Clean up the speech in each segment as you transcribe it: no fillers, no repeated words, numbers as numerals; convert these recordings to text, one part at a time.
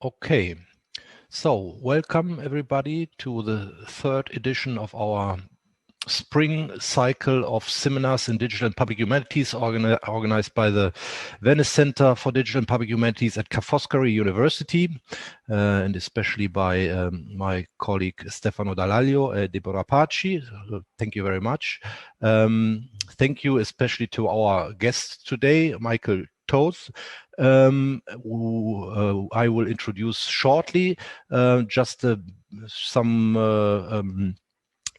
Okay, so welcome everybody to the third edition of our spring cycle of seminars in Digital and Public Humanities organized by the Venice Center for Digital and Public Humanities at Ca' Foscari University, and especially by my colleague Stefano Dall'Aglio and Deborah Paci. Thank you very much. Thank you especially to our guest today, Michael Toth, who I will introduce shortly. Just some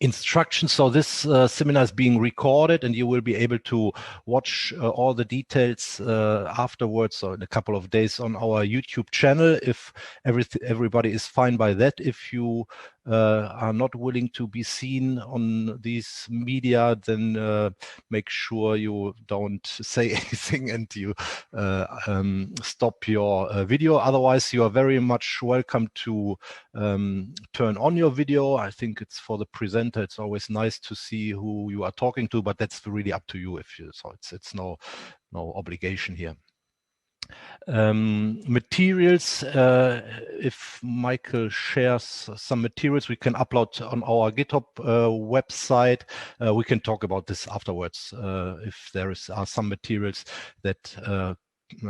instructions. So this seminar is being recorded and you will be able to watch all the details afterwards, or in a couple of days, on our YouTube channel, if everybody is fine by that. If you are not willing to be seen on these media, then make sure you don't say anything and you stop your video. Otherwise, you are very much welcome to turn on your video. I think it's for the presenter. It's always nice to see who you are talking to, but that's really up to you. So it's no obligation here. Materials, if Michael shares some materials we can upload on our GitHub website. We can talk about this afterwards if there are some materials that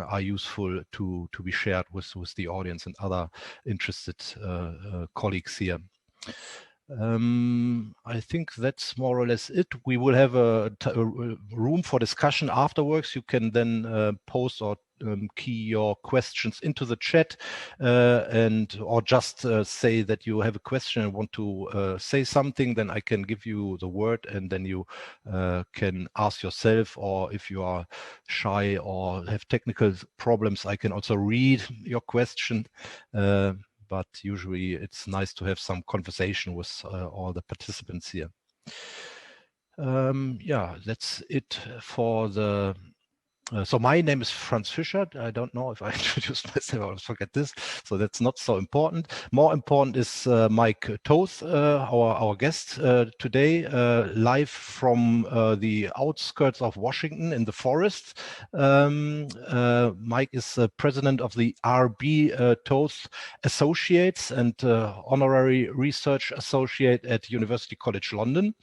are useful to be shared with the audience and other interested colleagues here. I think that's more or less it. We will have a room for discussion afterwards. You can then post or key your questions into the chat, or just say that you have a question and want to say something. Then I can give you the word, and then you can ask yourself, or if you are shy or have technical problems, I can also read your question. But usually it's nice to have some conversation with all the participants here. Yeah, that's it for the so my name is Franz Fischer. I don't know if I introduced myself. I always forget this. So that's not so important. More important is Mike Toth, our guest today, live from the outskirts of Washington in the forest. Mike is president of the RB Toth Associates and honorary research associate at University College London,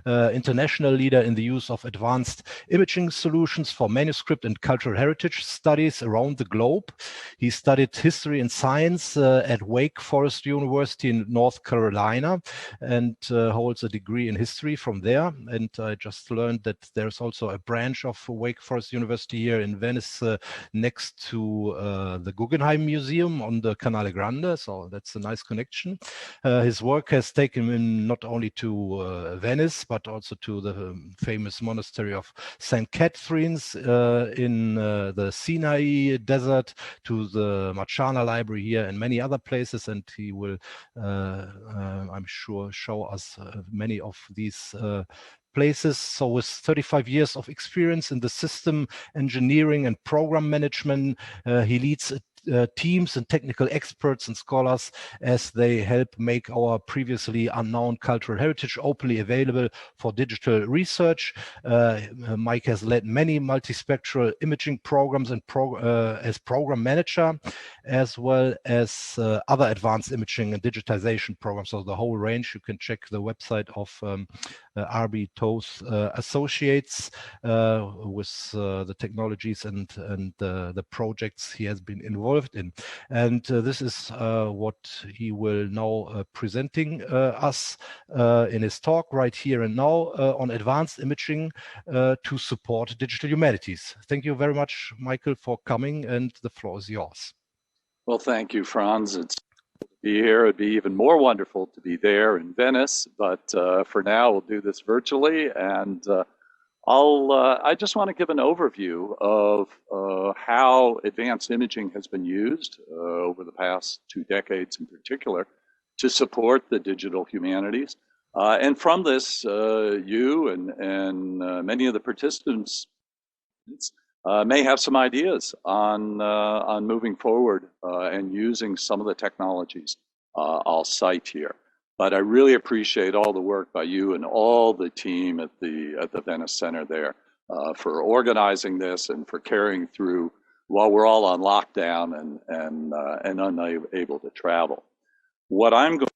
international leader in the use of advanced imaging solutions for manuscript and cultural heritage studies around the globe. He studied history and science at Wake Forest University in North Carolina and holds a degree in history from there. And I just learned that there's also a branch of Wake Forest University here in Venice next to the Guggenheim Museum on the Canale Grande. So that's a nice connection. His work has taken him not only to Venice, but also to the famous monastery of St. Catherine's in the Sinai Desert, to the Marchana Library here, and many other places. And he will, I'm sure, show us many of these places. So with 35 years of experience in the system engineering and program management, he leads teams and technical experts and scholars as they help make our previously unknown cultural heritage openly available for digital research. Mike has led many multispectral imaging programs and as program manager, as well as other advanced imaging and digitization programs. So the whole range. You can check the website of RB Toth Associates with the technologies and the projects he has been involved in. And this is what he will now presenting us in his talk right here and now on advanced imaging to support digital humanities. Thank you very much, Michael, for coming, and the floor is yours. Well, thank you, Franz. It's to be here. It'd be even more wonderful to be there in Venice, but for now we'll do this virtually. And I just want to give an overview of how advanced imaging has been used over the past 2 decades in particular to support the digital humanities. And from this, you and many of the participants may have some ideas on moving forward and using some of the technologies I'll cite here. But I really appreciate all the work by you and all the team at the Venice Center there for organizing this and for carrying through while we're all on lockdown and unable to travel. What I'm going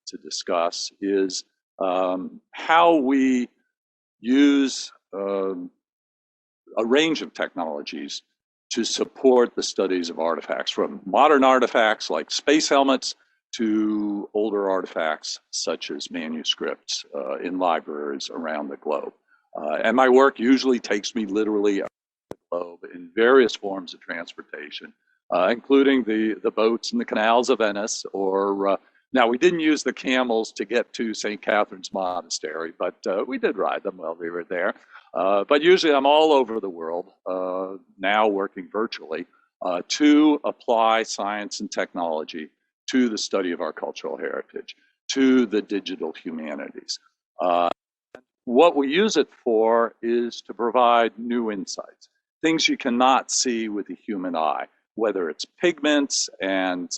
to discuss is how we use a range of technologies to support the studies of artifacts, from modern artifacts like space helmets to older artifacts such as manuscripts in libraries around the globe. And my work usually takes me literally around the globe in various forms of transportation, including the boats and the canals of Venice, or now, we didn't use the camels to get to St. Catherine's Monastery, but we did ride them while we were there. But usually I'm all over the world, now working virtually, to apply science and technology to the study of our cultural heritage, to the digital humanities. What we use it for is to provide new insights, things you cannot see with the human eye, whether it's pigments and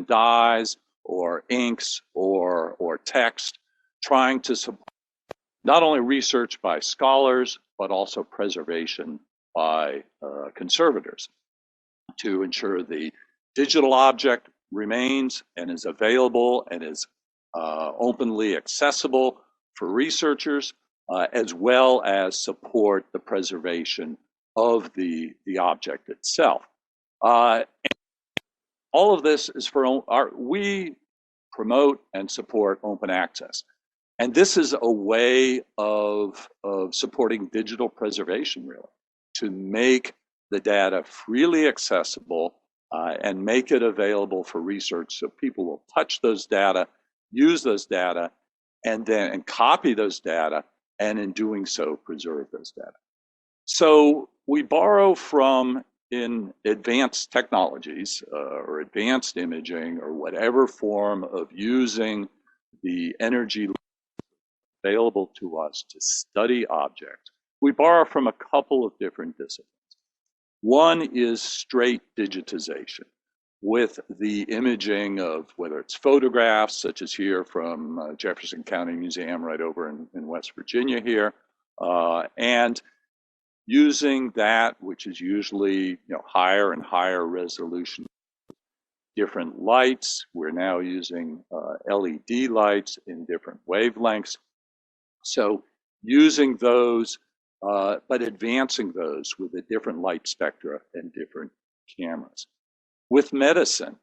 dyes, or inks, or text, trying to support not only research by scholars, but also preservation by conservators to ensure the digital object remains and is available and is openly accessible for researchers, as well as support the preservation of the object itself. All of this is we promote and support open access. And this is a way of supporting digital preservation, really, to make the data freely accessible and make it available for research so people will touch those data, use those data, and copy those data, and in doing so, preserve those data. So we borrow from in advanced technologies or advanced imaging or whatever form of using the energy available to us to study objects, we borrow from a couple of different disciplines. One is straight digitization with the imaging of whether it's photographs, such as here from Jefferson County Museum right over in West Virginia here, and using that, which is usually higher and higher resolution, different lights. We're now using LED lights in different wavelengths. So using those, but advancing those with a different light spectra and different cameras. With medicine,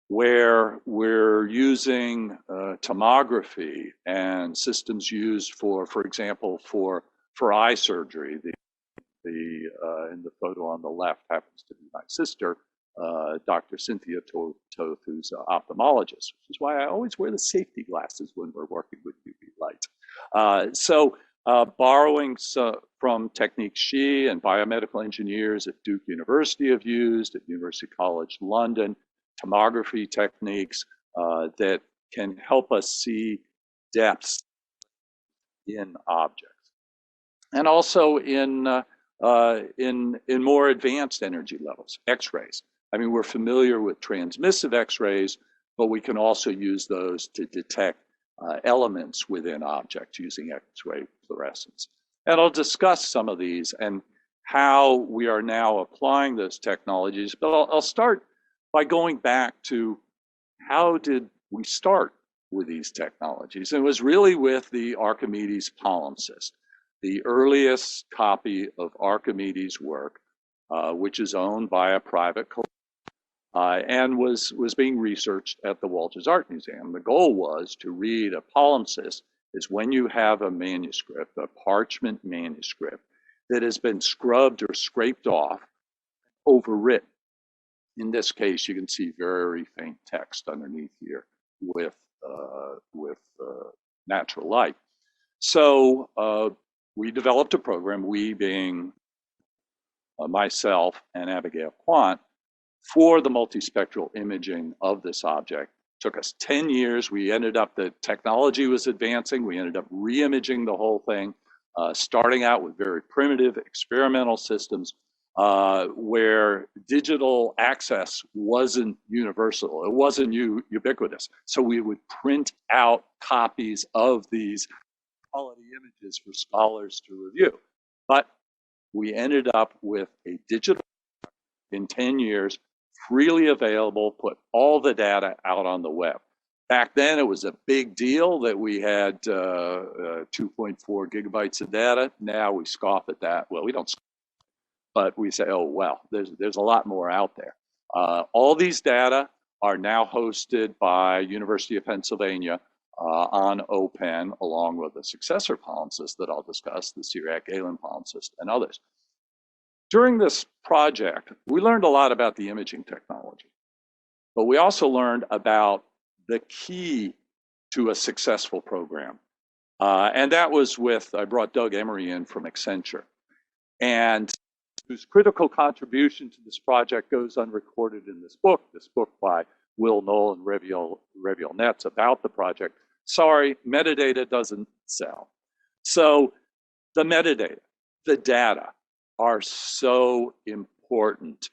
where we're using tomography and systems used for example, for eye surgery. In the photo on the left happens to be my sister, Dr. Cynthia Toth, who's an ophthalmologist, which is why I always wear the safety glasses when we're working with UV light. Borrowing from techniques she and biomedical engineers at Duke University have used, at University College London, tomography techniques that can help us see depths in objects. And also in more advanced energy levels, X-rays. I mean, we're familiar with transmissive X-rays, but we can also use those to detect elements within objects using X-ray fluorescence. And I'll discuss some of these and how we are now applying those technologies, but I'll start by going back to how did we start with these technologies? It was really with the Archimedes palimpsest, the earliest copy of Archimedes' work, which is owned by a private collector, and was being researched at the Walters Art Museum. The goal was to read a palimpsest is when you have a manuscript, a parchment manuscript, that has been scrubbed or scraped off, overwritten. In this case, you can see very faint text underneath here with natural light. So we developed a program, we being myself and Abigail Quant, for the multispectral imaging of this object. It took us 10 years. We ended up, the technology was advancing. We ended up re-imaging the whole thing, starting out with very primitive experimental systems where digital access wasn't universal. It wasn't ubiquitous. So we would print out copies of these quality images for scholars to review. But we ended up with a digital in 10 years, freely available, put all the data out on the web. Back then, it was a big deal that we had 2.4 gigabytes of data. Now we scoff at that. Well, we don't, but we say, oh, well, there's a lot more out there. All these data are now hosted by University of Pennsylvania on OPEN, along with a successor palimpsest that I'll discuss, the Syriac-Galen palimpsest, and others. During this project, we learned a lot about the imaging technology, but we also learned about the key to a successful program. And that was I brought Doug Emery in from Accenture, and whose critical contribution to this project goes unrecorded in this book by Will Knoll and Reviel Netz about the project. Sorry, metadata doesn't sell. So the metadata, the data, are so important.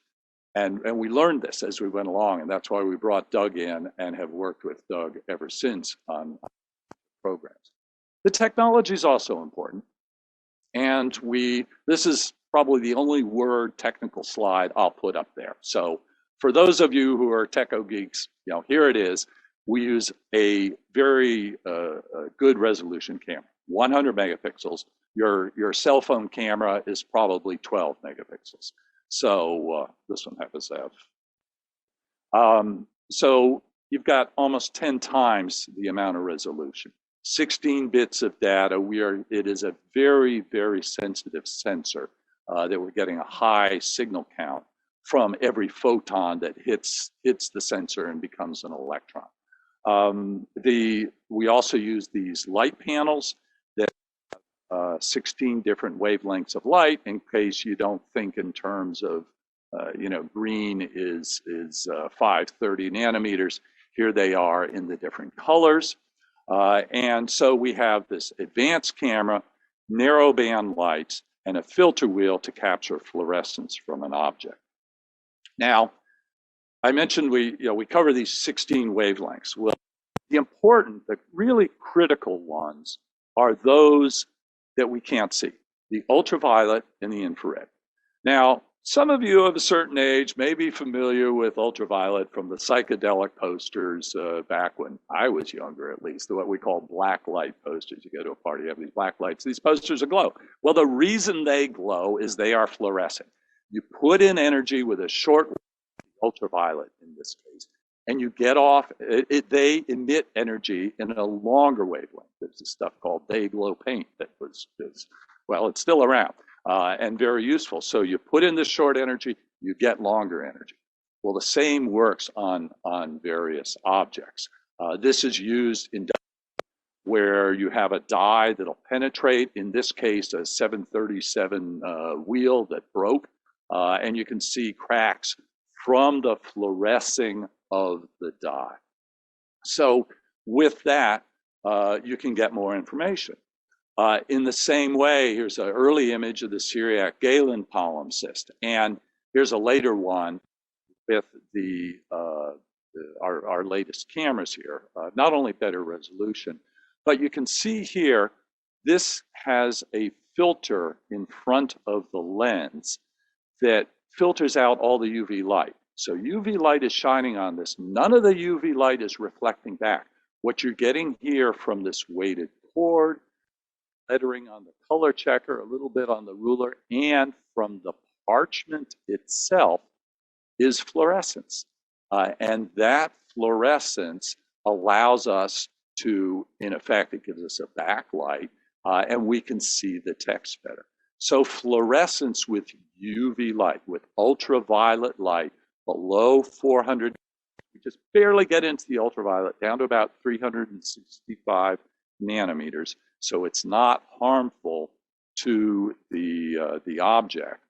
And we learned this as we went along, and that's why we brought Doug in and have worked with Doug ever since on programs. The technology is also important. And this is probably the only word technical slide I'll put up there. So for those of you who are techo geeks, here it is. We use a very good resolution camera, 100 megapixels. Your cell phone camera is probably 12 megapixels. So this one happens to have. So you've got almost 10 times the amount of resolution. 16 bits of data. It is a very, very sensitive sensor that we're getting a high signal count from every photon that hits the sensor and becomes an electron. We also use these light panels that 16 different wavelengths of light, in case you don't think in terms of, green is 530 nanometers. Here they are in the different colors. And so we have this advanced camera, narrow band lights, and a filter wheel to capture fluorescence from an object. Now, I mentioned we cover these 16 wavelengths. Well, the really critical ones are those that we can't see, the ultraviolet and the infrared. Now, some of you of a certain age may be familiar with ultraviolet from the psychedelic posters back when I was younger, at least, what we call black light posters. You go to a party, you have these black lights. These posters are glow. Well, the reason they glow is they are fluorescent. You put in energy with a short ultraviolet in this case, and you get off, they emit energy in a longer wavelength. There's this stuff called day glow paint that it's still around and very useful. So you put in this short energy, you get longer energy. Well, the same works on various objects. This is used in where you have a dye that'll penetrate, in this case, a 737 wheel that broke, and you can see cracks from the fluorescing of the dye. So with that, you can get more information. In the same way, here's an early image of the Syriac-Galen palimpsest, and here's a later one with our latest cameras here. Not only better resolution, but you can see here, this has a filter in front of the lens that filters out all the UV light. So UV light is shining on this. None of the UV light is reflecting back. What you're getting here from this weighted cord, lettering on the color checker, a little bit on the ruler, and from the parchment itself is fluorescence. And that fluorescence allows us to, in effect, it gives us a backlight, and we can see the text better. So fluorescence with UV light, with ultraviolet light below 400, we just barely get into the ultraviolet, down to about 365 nanometers. So it's not harmful to the object.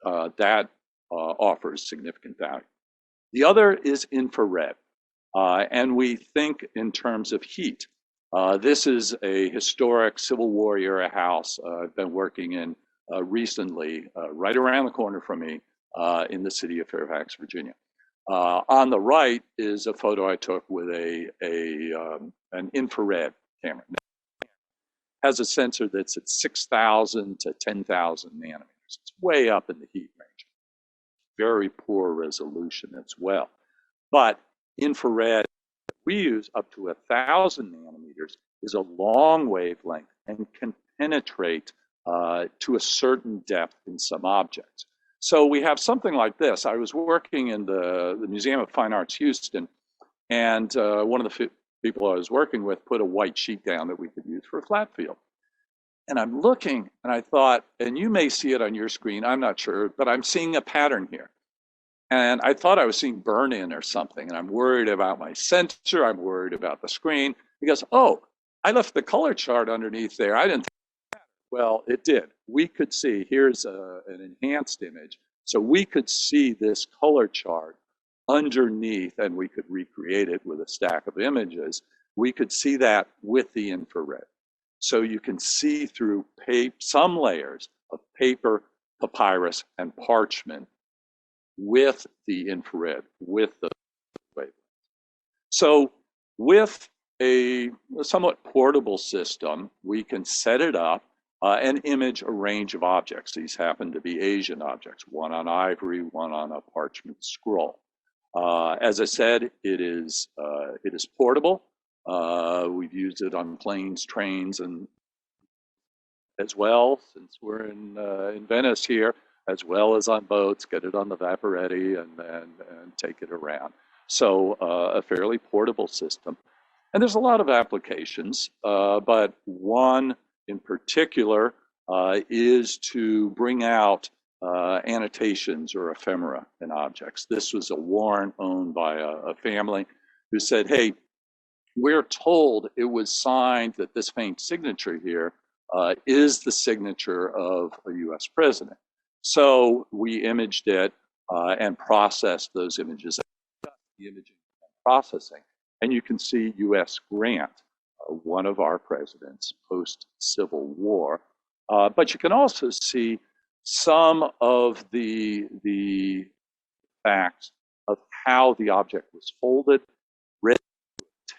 That offers significant value. The other is infrared, and we think in terms of heat. This is a historic Civil War era house I've been working in recently, right around the corner from me in the city of Fairfax, Virginia. On the right is a photo I took with an infrared camera. It has a sensor that's at 6,000 to 10,000 nanometers. It's way up in the heat range. very poor resolution as well. But infrared we use up to 1,000 nanometers is a long wavelength and can penetrate to a certain depth in some objects. So we have something like this. I was working in the Museum of Fine Arts Houston, and one of the people I was working with put a white sheet down that we could use for a flat field. And I'm looking and I thought, and you may see it on your screen, I'm not sure, but I'm seeing a pattern here. And I thought I was seeing burn-in or something, and I'm worried about my sensor, I'm worried about the screen. He goes, oh, I left the color chart underneath there. I didn't think. Well, it did. We could see, here's an enhanced image. So we could see this color chart underneath, and we could recreate it with a stack of images. We could see that with the infrared. So you can see through some layers of paper, papyrus, and parchment with the infrared, with the wavelength. So with a somewhat portable system, we can set it up and image a range of objects. These happen to be Asian objects, one on ivory, one on a parchment scroll. As I said, it is portable. We've used it on planes, trains, and as well, since we're in Venice here, as well as on boats, get it on the Vaporetti and take it around. So a fairly portable system. And there's a lot of applications, but one in particular is to bring out annotations or ephemera in objects. This was a warrant owned by a family who said, hey, we're told it was signed that this faint signature here is the signature of a US president. So we imaged it and processed those images, the imaging and processing. And you can see US Grant, one of our presidents post-Civil War. But you can also see some of the facts of how the object was folded, written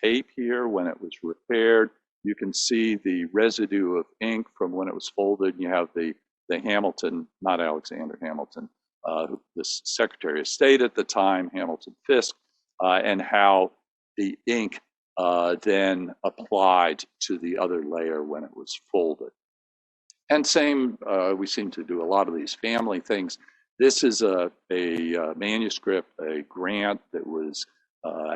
tape here when it was repaired. You can see the residue of ink from when it was folded. You have the Hamilton, not Alexander Hamilton, the Secretary of State at the time, Hamilton Fisk, and how the ink then applied to the other layer when it was folded. And same, we seem to do a lot of these family things. This is a manuscript, a grant that was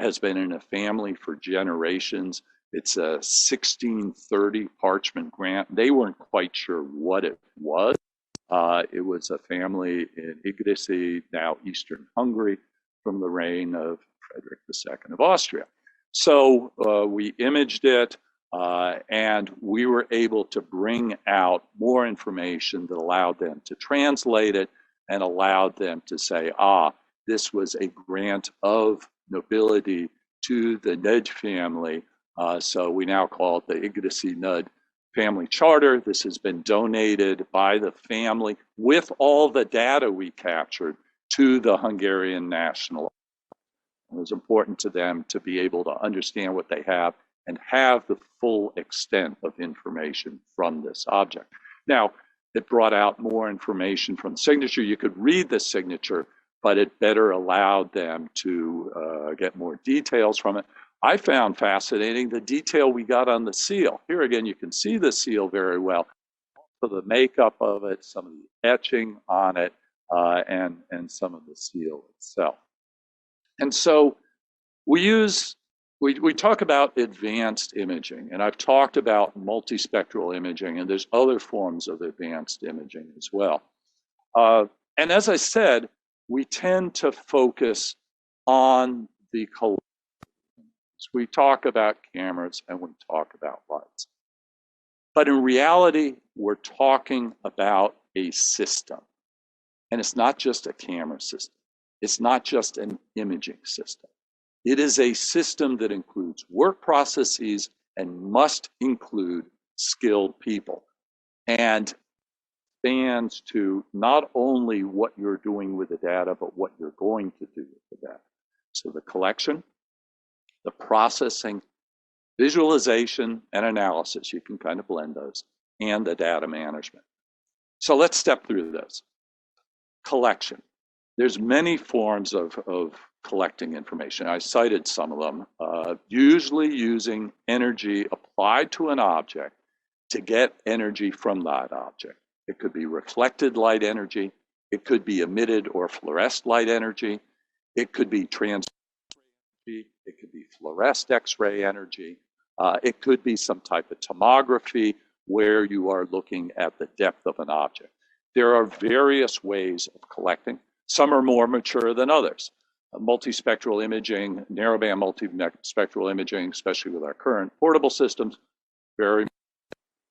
has been in a family for generations. It's a 1630 parchment grant. They weren't quite sure what it was. It was a family in Iglice, now Eastern Hungary, from the reign of Frederick II of Austria. So we imaged it, and we were able to bring out more information that allowed them to translate it and allowed them to say, this was a grant of nobility to the Nud family. So we now call it the Iglice Nud Family Charter. This has been donated by the family with all the data we captured to the Hungarian National. It was important to them to be able to understand what they have and have the full extent of information from this object. Now, it brought out more information from the signature. You could read the signature, but it better allowed them to get more details from it. I found fascinating the detail we got on the seal. Here again, you can see the seal very well. So the makeup of it, some of the etching on it, and some of the seal itself. And so we talk about advanced imaging, and I've talked about multispectral imaging, and there's other forms of advanced imaging as well. And as I said, we tend to focus on the collections. We talk about cameras and we talk about lights. But in reality, we're talking about a system. And it's not just a camera system. It's not just an imaging system. It is a system that includes work processes and must include skilled people. And spans to not only what you're doing with the data, but what you're going to do with the data. So the collection, the processing, visualization, and analysis, you can kind of blend those, and the data management. So let's step through this. Collection. there's many forms of collecting information. I cited some of them, usually using energy applied to an object to get energy from that object. It could be reflected light energy. It could be emitted or fluoresced light energy. It could be trans energy. It could be fluoresced X-ray energy. It could be some type of tomography where you are looking at the depth of an object. There are various ways of collecting. Some are more mature than others. Multispectral imaging, narrowband multispectral imaging, especially with our current portable systems, very.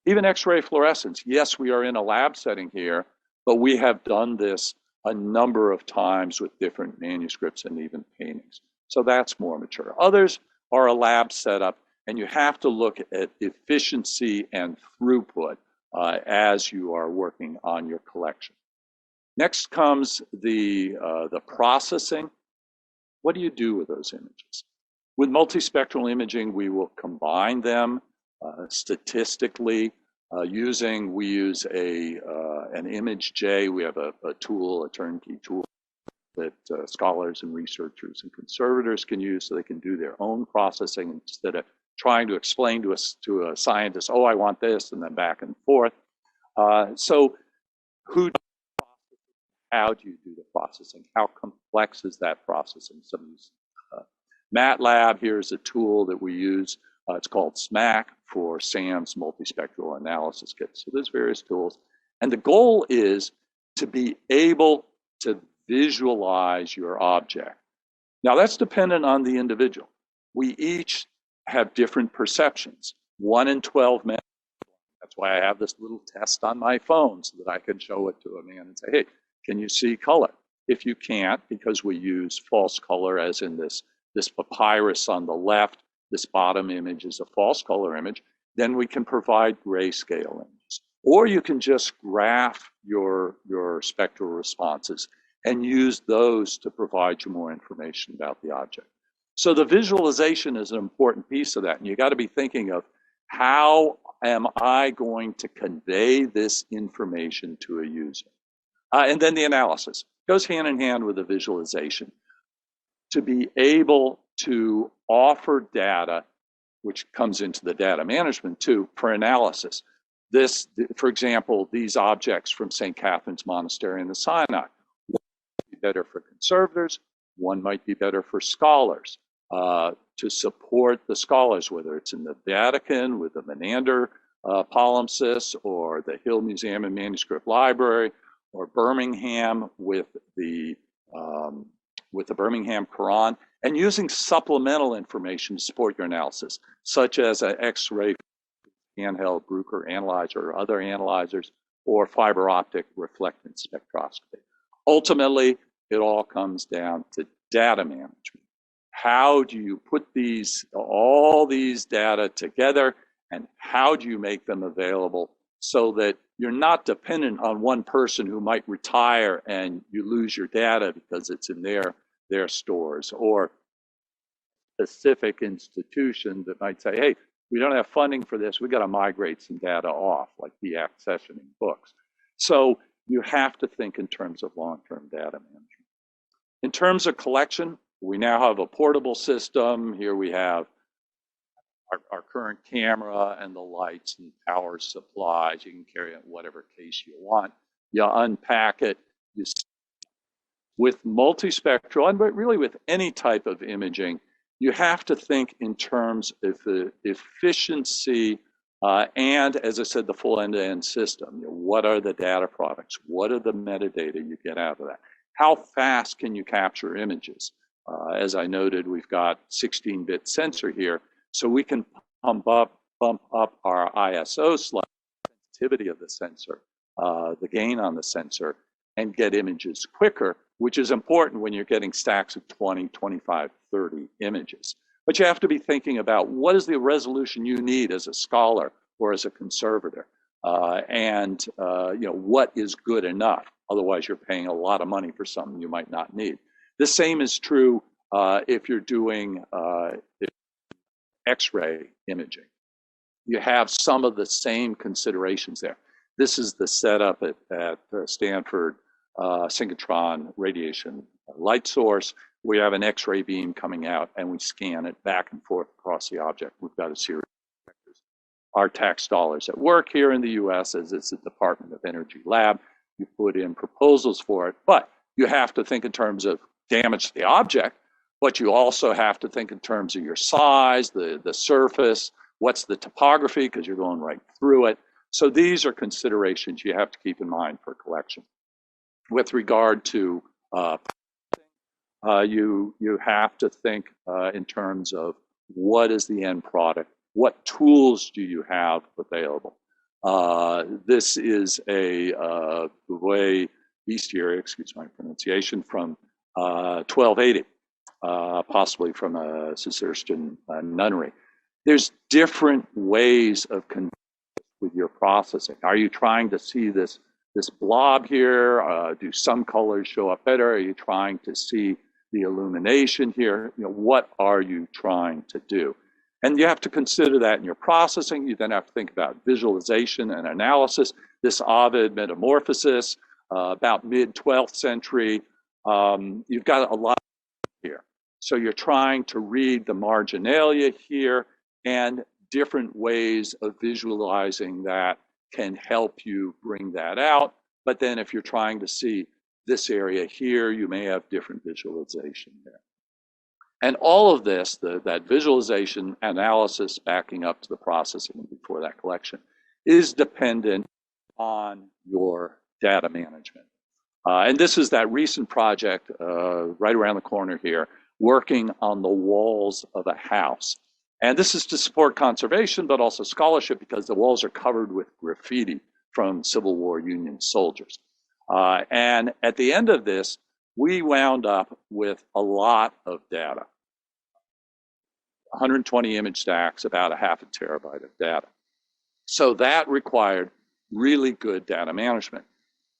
Even X-ray fluorescence. Yes, we are in a lab setting here, but we have done this a number of times with different manuscripts and even paintings. So that's more mature. Others are a lab setup, and you have to look at efficiency and throughput as you are working on your collection. Next comes the processing. What do you do with those images? With multispectral imaging, we will combine them statistically we use an ImageJ. We have a tool, a turnkey tool that scholars and researchers and conservators can use so they can do their own processing instead of trying to explain to a scientist, oh, I want this, and then back and forth. So how do you do the processing? How complex is that processing? MATLAB, here's a tool that we use. It's called SMAC for SAM's multispectral analysis kit. So there's various tools. And the goal is to be able to visualize your object. Now that's dependent on the individual. We each have different perceptions. 1 in 12 men. That's why I have this little test on my phone so that I can show it to a man and say, hey, can you see color? If you can't, because we use false color, as in this papyrus on the left, this bottom image is a false color image, then we can provide grayscale images. Or you can just graph your spectral responses and use those to provide you more information about the object. So the visualization is an important piece of that. And you got to be thinking of, how am I going to convey this information to a user? And then the analysis goes hand in hand with the visualization. To be able to offer data, which comes into the data management too, for analysis. This, for example, these objects from St. Catherine's Monastery in the Sinai, one might be better for conservators, one might be better for scholars, to support the scholars, whether it's in the Vatican with the Menander palimpsest, or the Hill Museum and Manuscript Library, or Birmingham with the Birmingham Quran, and using supplemental information to support your analysis, such as an X-ray handheld Bruker analyzer or other analyzers, or fiber optic reflectance spectroscopy. Ultimately, it all comes down to data management. How do you put all these data together, and how do you make them available so that you're not dependent on one person who might retire and you lose your data because it's in their stores, or a specific institution that might say, hey, we don't have funding for this, we got to migrate some data off, like deaccessioning books. So you have to think in terms of long-term data management. In terms of collection, we now have a portable system. Here we have our current camera and the lights and power supplies. You can carry it in whatever case you want. You unpack it. With multispectral, and really with any type of imaging, you have to think in terms of the efficiency and, as I said, the full end-to-end system. What are the data products? What are the metadata you get out of that? How fast can you capture images? As I noted, we've got 16-bit sensor here, so we can bump up our ISO sensitivity of the sensor, the gain on the sensor, and get images quicker, which is important when you're getting stacks of 20, 25, 30 images. But you have to be thinking about, what is the resolution you need as a scholar or as a conservator, and what is good enough. Otherwise, you're paying a lot of money for something you might not need. The same is true if you're doing X-ray imaging. You have some of the same considerations there. This is the setup at Stanford synchrotron radiation light source. We have an X-ray beam coming out, and we scan it back and forth across the object. We've got a series of vectors. Our tax dollars at work here in the U.S., as it's a Department of Energy lab, you put in proposals for it, but you have to think in terms of damage to the object, but you also have to think in terms of your size, the surface, what's the topography, because you're going right through it. So these are considerations you have to keep in mind for collection. With regard to you have to think in terms of what is the end product, what tools do you have available. This is a bestiary, excuse my pronunciation, from 1280, possibly from a Cistercian nunnery. There's different ways of with your processing. Are you trying to see this blob here? Do some colors show up better? Are you trying to see the illumination here? You know, what are you trying to do? And you have to consider that in your processing. You then have to think about visualization and analysis. This Ovid metamorphosis, about mid-12th century, you've got a lot here. So you're trying to read the marginalia here, and different ways of visualizing that can help you bring that out. But then if you're trying to see this area here, you may have different visualization there. And all of this, that visualization analysis backing up to the processing before that collection, is dependent on your data management. And this is that recent project right around the corner here, working on the walls of a house. And this is to support conservation, but also scholarship, because the walls are covered with graffiti from Civil War Union soldiers. And at the end of this, we wound up with a lot of data. 120 image stacks, about a half a terabyte of data. So that required really good data management.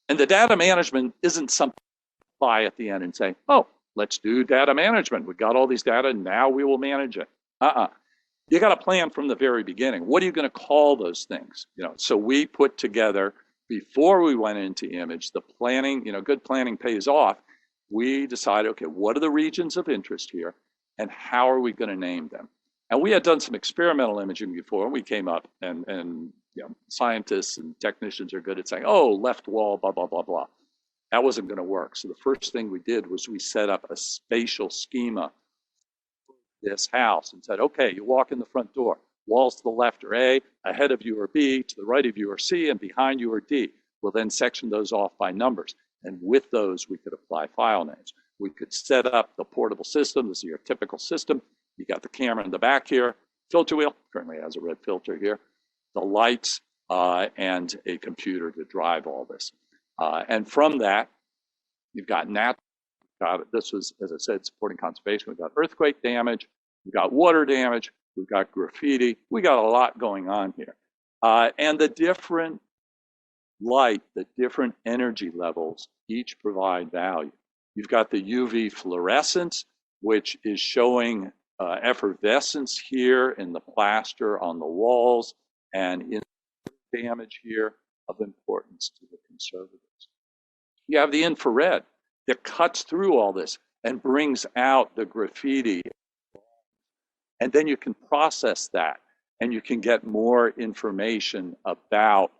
And the data management isn't something you buy at the end and say, oh, let's do data management. We got all these data, now we will manage it. You got to plan from the very beginning. What are you going to call those things? You know, so we put together, before we went into image, the planning, you know, good planning pays off. We decided, okay, what are the regions of interest here, and how are we going to name them? And we had done some experimental imaging before, and we came up, and you know, scientists and technicians are good at saying, oh, left wall, blah, blah, blah, blah. That wasn't going to work. So the first thing we did was we set up a spatial schema this house and said, okay, you walk in the front door, walls to the left are A, ahead of you are B, to the right of you are C, and behind you are D. We'll then section those off by numbers. And with those, we could apply file names. We could set up the portable system. This is your typical system. You got the camera in the back here, filter wheel, currently has a red filter here, the lights, and a computer to drive all this. And from that, you've got this was, as I said, supporting conservation. We've got earthquake damage, we've got water damage, we've got graffiti. We got a lot going on here. And the different light, the different energy levels, each provide value. You've got the UV fluorescence, which is showing effervescence here in the plaster on the walls and in damage here of importance to the conservators. You have the infrared that cuts through all this and brings out the graffiti. And then you can process that, and you can get more information about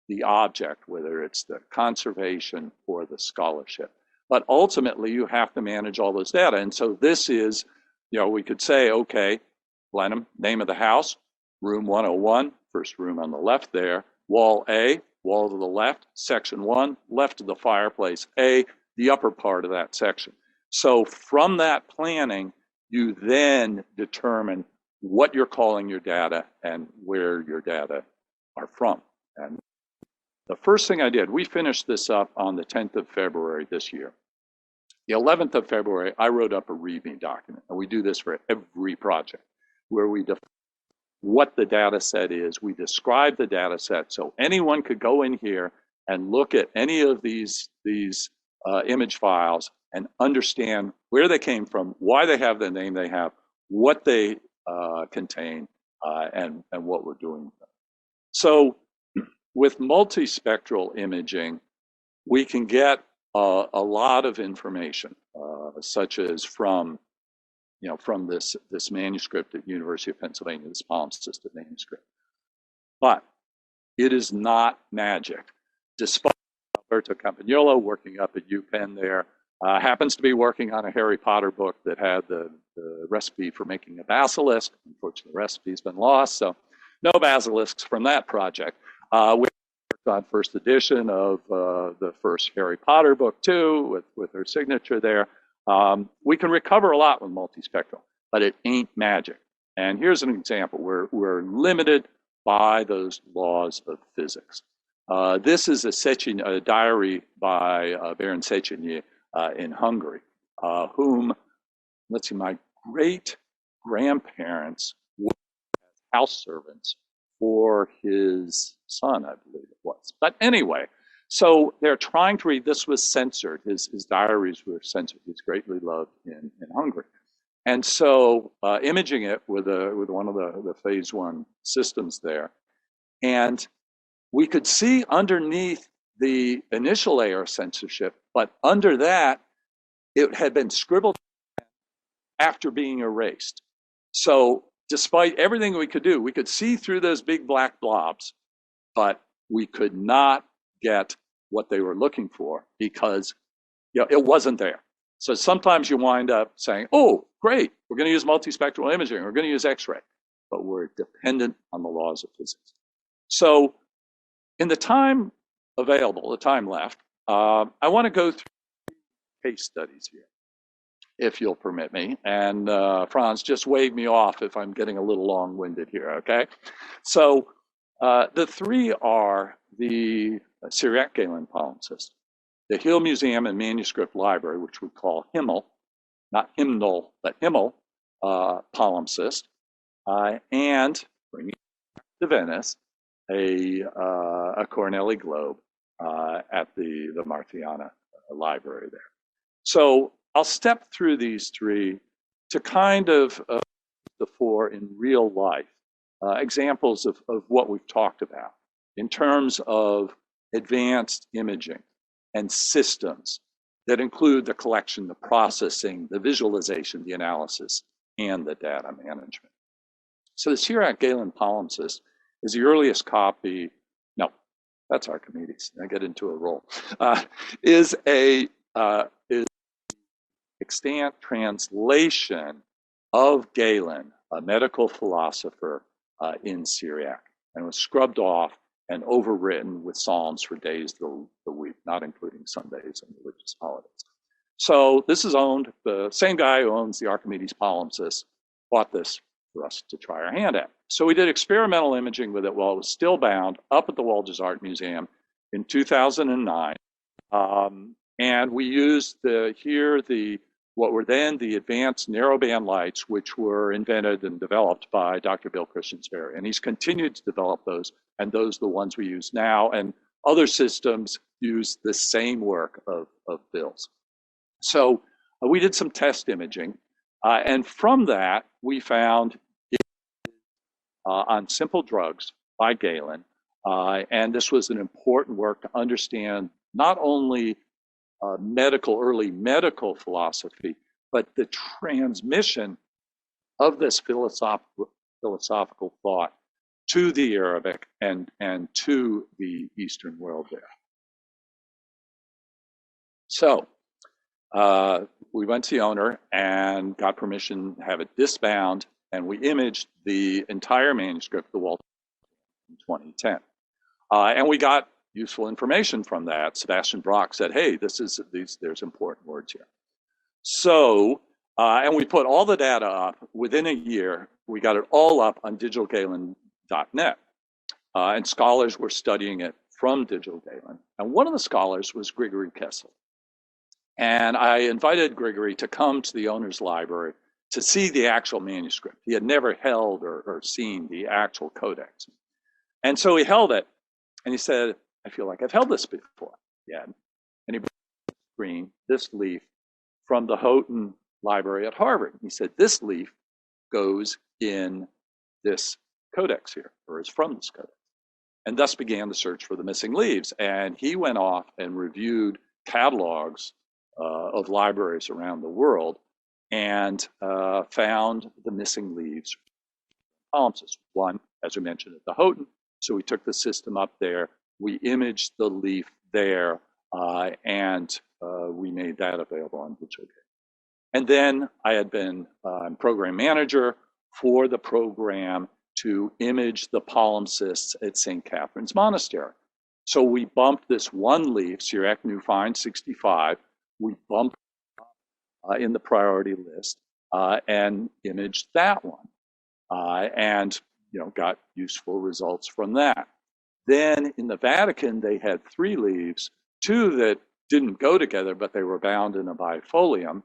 the object, whether it's the conservation or the scholarship. But ultimately, you have to manage all those data. And so this is, you know, we could say, okay, Blenheim, name of the house, room 101, first room on the left there, wall A, wall to the left, section 1, left of the fireplace A, the upper part of that section. So from that planning, you then determine what you're calling your data and where your data are from. And the first thing I did, we finished this up on the 10th of February this year. The 11th of February, I wrote up a README document, and we do this for every project, where we define what the data set is. We describe the data set so anyone could go in here and look at any of these image files and understand where they came from, why they have the name they have, what they contain, and what we're doing with them. So with multispectral imaging, we can get a lot of information, such as from this manuscript at University of Pennsylvania, this palimpsestic manuscript. But it is not magic. Despite Alberto Campagnolo working up at UPenn there, happens to be working on a Harry Potter book that had the recipe for making a basilisk. Unfortunately, the recipe's been lost, so no basilisks from that project. We worked on first edition of the first Harry Potter book too, with her signature there. We can recover a lot with multispectral, but it ain't magic. And here's an example. We're limited by those laws of physics. This is a diary by Baron Széchenyi in Hungary, whom, let's see, my great-grandparents were house servants for his son, I believe it was. But anyway, so they're trying to read. This was censored. His diaries were censored. He's greatly loved in Hungary. And so imaging it with one of the phase 1 systems there, and we could see underneath the initial layer of censorship, but under that, it had been scribbled after being erased. So despite everything we could do, we could see through those big black blobs, but we could not get what they were looking for because it wasn't there. So sometimes you wind up saying, oh, great, we're going to use multispectral imaging, we're going to use X-ray, but we're dependent on the laws of physics. So in the time available, the time left, I want to go through case studies here, if you'll permit me. And Franz, just wave me off if I'm getting a little long-winded here, okay? So the three are the Cyriac-Galen palimpsest, the Hill Museum and Manuscript Library, which we call Himmel, not hymnal, but Himmel palimpsest, and bringing to Venice, a Cornelli globe at the Martiana library there. So I'll step through these three to kind of the four in real life, examples of what we've talked about in terms of advanced imaging and systems that include the collection, the processing, the visualization, the analysis, and the data management. So the Cyriac-Galen palimpsest is the earliest copy, no, that's Archimedes, I get into a roll, is extant translation of Galen, a medical philosopher in Syriac, and was scrubbed off and overwritten with psalms for days of the week, not including Sundays and religious holidays. So this is owned, the same guy who owns the Archimedes palimpsest bought this for us to try our hand at. So we did experimental imaging with it while it was still bound up at the Waldes Art Museum in 2009. And we used what were then the advanced narrowband lights, which were invented and developed by Dr. Bill Christiansberry. And he's continued to develop those, and those are the ones we use now. And other systems use the same work of Bill's. So we did some test imaging, and from that, we found on simple drugs by Galen, and this was an important work to understand not only early medical philosophy, but the transmission of this philosophical thought to the Arabic and to the Eastern world there. So we went to the owner and got permission to have it disbound, and we imaged the entire manuscript, the Walter, in 2010. And we got useful information from that. Sebastian Brock said, hey, there's important words here. So, and we put all the data up. Within a year, we got it all up on digitalgalen.net. And scholars were studying it from Digital Galen. And one of the scholars was Grigory Kessel. And I invited Grigory to come to the owner's library to see the actual manuscript. He had never held or seen the actual codex. And so he held it, and he said, I feel like I've held this before. Yeah. And he brought the screen, this leaf from the Houghton Library at Harvard. He said, this leaf goes in this codex here, or is from this codex. And thus began the search for the missing leaves. And he went off and reviewed catalogs of libraries around the world and found the missing leaves. Palimpsest. One, as we mentioned, at the Houghton. So we took the system up there, we imaged the leaf there, and we made that available on Digital. And then I had been program manager for the program to image the palimpsests at St. Catherine's Monastery. So we bumped this one leaf, Syriac New Find 65, we bumped in the priority list and imaged that one. And got useful results from that. Then in the Vatican, they had 3 leaves, 2 that didn't go together, but they were bound in a bifolium.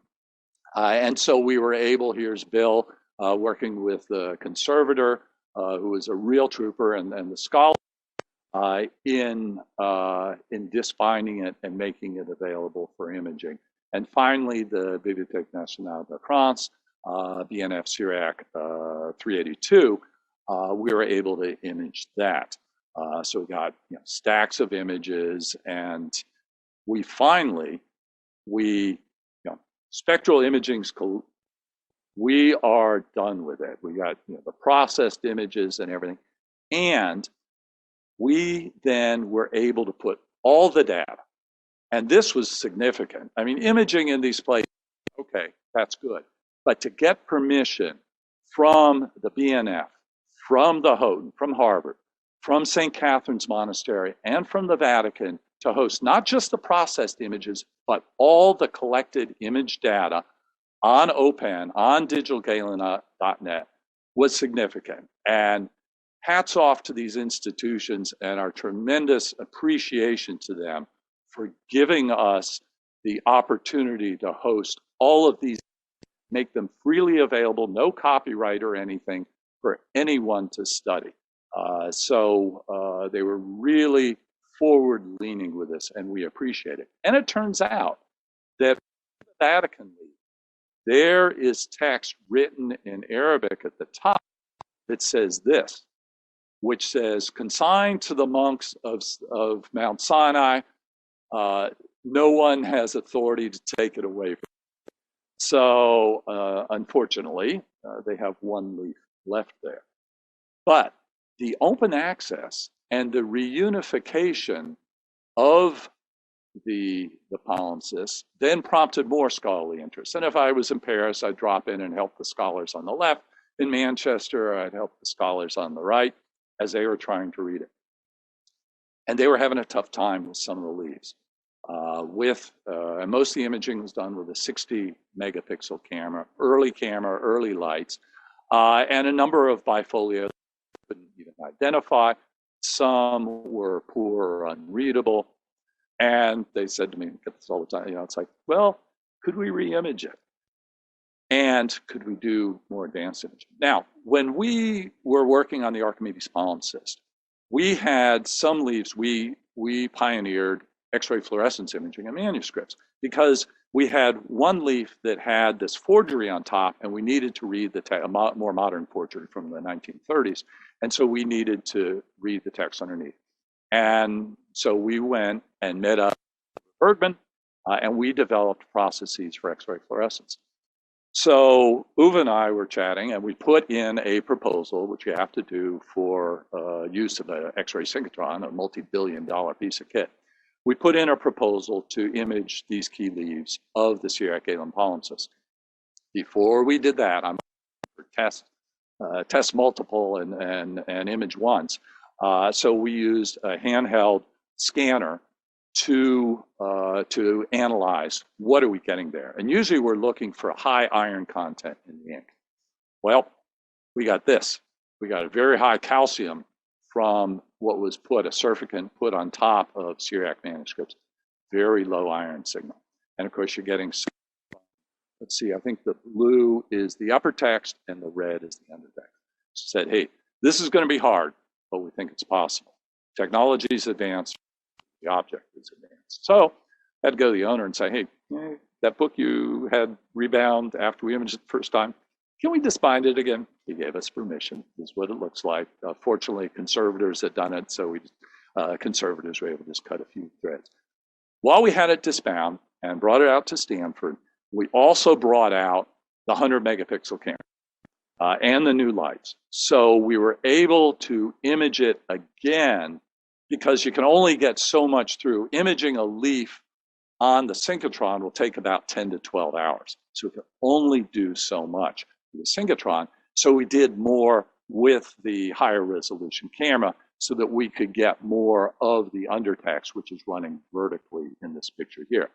And so we were able, here's Bill, working with the conservator, who was a real trooper, and the scholar, in disbinding it and making it available for imaging. And finally, the Bibliothèque Nationale de France, BNF Syriac 382, we were able to image that. So we got stacks of images, and we finally, spectral imaging's cool. We are done with it. We got the processed images and everything. And we then were able to put all the data. And this was significant. I mean, imaging in these places, okay, that's good. But to get permission from the BNF, from the Houghton, from Harvard, from St. Catherine's Monastery, and from the Vatican to host not just the processed images, but all the collected image data on OPAN, on digitalgalen.net, was significant. And hats off to these institutions and our tremendous appreciation to them for giving us the opportunity to host all of these, make them freely available, no copyright or anything, for anyone to study. So they were really forward-leaning with this, and we appreciate it. And it turns out that the Vatican League, there is text written in Arabic at the top that says this, which says, consigned to the monks of Mount Sinai, no one has authority to take it away from them. So unfortunately, they have one leaf left there. But the open access and the reunification of the palimpsests then prompted more scholarly interest. And if I was in Paris, I'd drop in and help the scholars on the left. In Manchester, I'd help the scholars on the right as they were trying to read it. And they were having a tough time with some of the leaves. And most of the imaging was done with a 60 megapixel camera, early lights, and a number of bifolios couldn't even identify. Some were poor or unreadable. And they said to me, get this all the time, it's like, well, could we re-image it? And could we do more advanced imaging? Now, when we were working on the Archimedes palimpsest, we had some leaves, we pioneered X-ray fluorescence imaging in manuscripts because we had one leaf that had this forgery on top, and we needed to read a more modern forgery from the 1930s. And so we needed to read the text underneath. And so we went and met up with Bergman, and we developed processes for X-ray fluorescence. So Uwe and I were chatting, and we put in a proposal, which you have to do for use of an X-ray synchrotron, a multi-billion-dollar piece of kit. We put in a proposal to image these key leaves of the Syriac Galen palimpsest. Before we did that, I'm test multiple and image once. So we used a handheld scanner to analyze what are we getting there. And usually we're looking for a high iron content in the ink. Well, we got this. We got a very high calcium from what was a surfactant put on top of Syriac manuscripts, very low iron signal. And of course you're getting, let's see, I think the blue is the upper text and the red is the undertext. Said, hey, this is going to be hard, but we think it's possible. Technology is advanced, the object is advanced. So I had to go to the owner and say, hey, that book you had rebound after we imaged it the first time, can we disbind it again? He gave us permission. This is what it looks like. Fortunately, conservators had done it, so conservators were able to just cut a few threads. while we had it disbound and brought it out to Stanford, we also brought out the 100 megapixel camera and the new lights. So we were able to image it again, because you can only get so much through. Imaging a leaf on the synchrotron will take about 10 to 12 hours. So we can only do so much with the synchrotron. So we did more with the higher resolution camera so that we could get more of the undertext, which is running vertically in this picture here.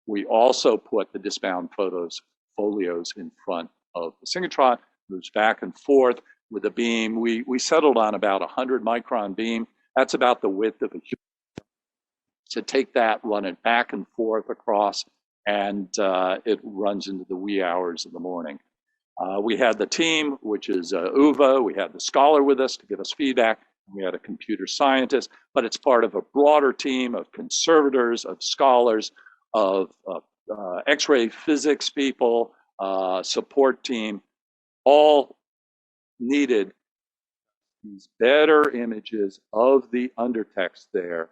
We also put the disbound folios in front of the synchrotron, moves back and forth with a beam. We settled on about 100 micron beam. That's about the width of a human. To take that, run it back and forth across, and it runs into the wee hours of the morning. We had the team, which is Uwe. We had the scholar with us to give us feedback. We had a computer scientist, but it's part of a broader team of conservators, of scholars, of X-ray physics people, support team, all needed these better images of the undertext there,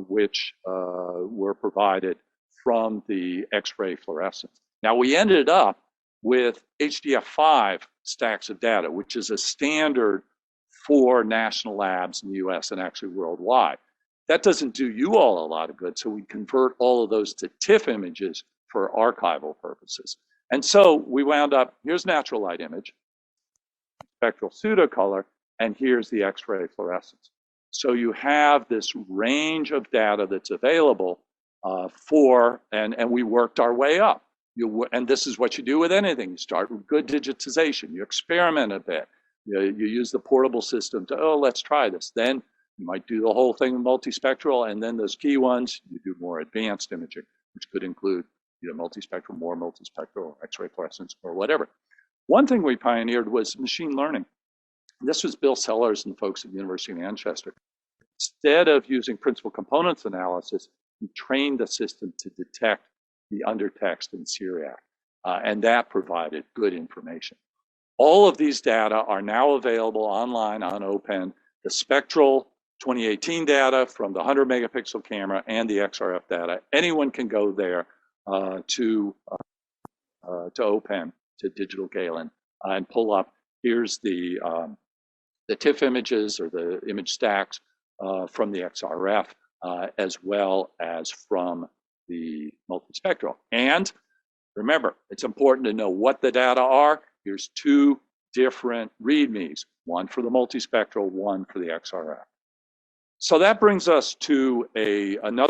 which were provided from the X-ray fluorescence. Now, we ended up with HDF5 stacks of data, which is a standard for national labs in the US and actually worldwide. That doesn't do you all a lot of good, so we convert all of those to TIFF images for archival purposes. And so we wound up, here's natural light image, spectral pseudocolor, and here's the X-ray fluorescence. So you have this range of data that's available and we worked our way up. And this is what you do with anything. You start with good digitization. You experiment a bit. You use the portable system to, oh, let's try this. Then you might do the whole thing multispectral, and then those key ones, you do more advanced imaging, which could include multispectral, more multispectral, X-ray fluorescence, or whatever. One thing we pioneered was machine learning. This was Bill Sellers and folks at the University of Manchester. Instead of using principal components analysis, we trained the system to detect the undertext in Syriac, and that provided good information. All of these data are now available online on OPEN. The spectral 2018 data from the 100 megapixel camera and the XRF data. Anyone can go there to OPEN, to Digital Galen, and pull up. Here's the TIFF images or the image stacks from the XRF, as well as from the multispectral. And remember, it's important to know what the data are. Here's two different READMEs, one for the multispectral, one for the XRF. So that brings us to another.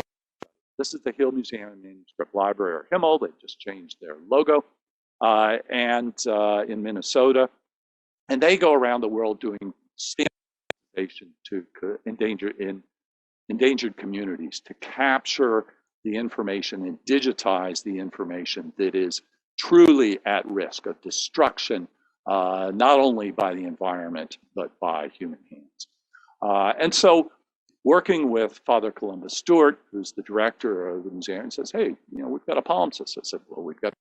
This is the Hill Museum and Manuscript Library, or Himmel. They just changed their logo, and in Minnesota. And they go around the world doing standardization to endangered communities, to capture the information and digitize the information that is truly at risk of destruction, not only by the environment, but by human hands. And so working with Father Columbus Stewart, who's the director of the museum, says, hey, we've got a palimpsest. I said, well, we've got.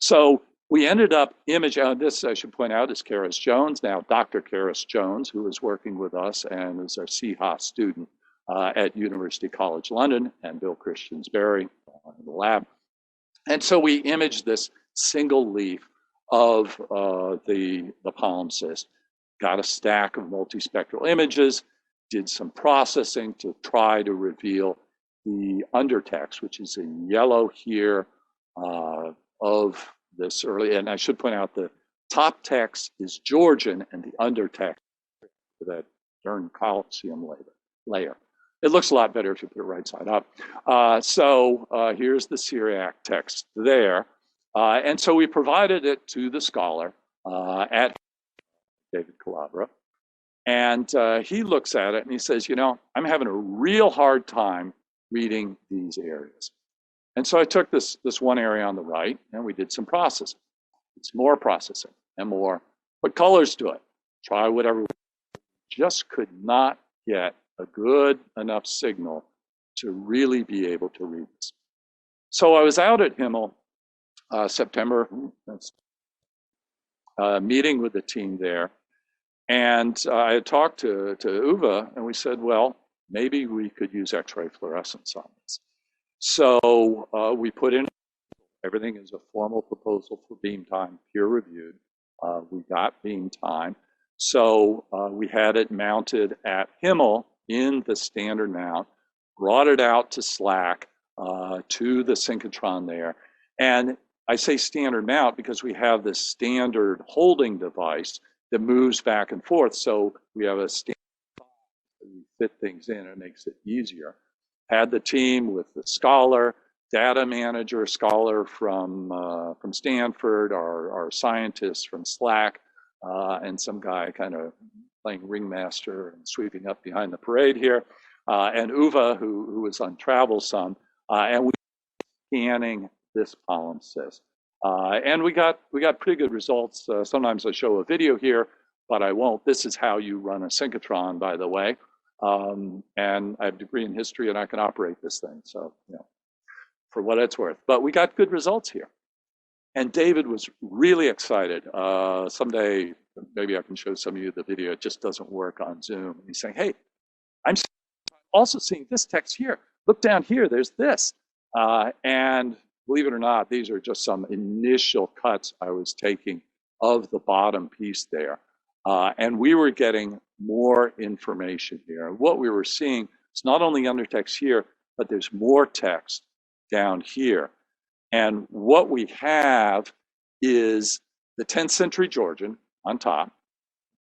So we ended up imaging, this I should point out is Karis Jones, now Dr. Karis Jones, who is working with us and is our CHA student at University College London, and Bill Christiansberry in the lab. And so we imaged this single leaf of the palimpsest, got a stack of multispectral images, did some processing to try to reveal the undertext, which is in yellow here, of this early, and I should point out the top text is Georgian and the undertext, that darn Colosseum layer. It looks a lot better if you put it right side up. So here's the Syriac text there. And so we provided it to the scholar at David Calabria. And he looks at it and he says, I'm having a real hard time reading these areas. And so I took this one area on the right and we did some processing. It's more processing and more. Put colors to it. Try whatever. Just could not get a good enough signal to really be able to read this. So I was out at Himmel September, meeting with the team there. And I had talked to Uwe and we said, well, maybe we could use X-ray fluorescence on this. So we put in, everything is a formal proposal for beam time, peer reviewed. We got beam time. So we had it mounted at Himmel in the standard mount, brought it out to Slack, to the synchrotron there. And I say standard mount because we have this standard holding device that moves back and forth. So we have a standard, we fit things in, it makes it easier. Had the team with the scholar, data manager, scholar from Stanford, our scientists from Slack, and some guy kind of playing ringmaster and sweeping up behind the parade here, and Uwe, who was on travel some, and we were scanning this palimpsest. And we got pretty good results. Sometimes I show a video here, but I won't. This is how you run a synchrotron, by the way. And I have a degree in history and I can operate this thing. So, you know, for what it's worth. But we got good results here. And David was really excited. Someday, maybe I can show some of you the video. It just doesn't work on Zoom. And he's saying, hey, I'm also seeing this text here. Look down here, there's this. And believe it or not, these are just some initial cuts I was taking of the bottom piece there. And we were getting more information here. And what we were seeing is not only undertext here, but there's more text down here. And what we have is the 10th century Georgian on top,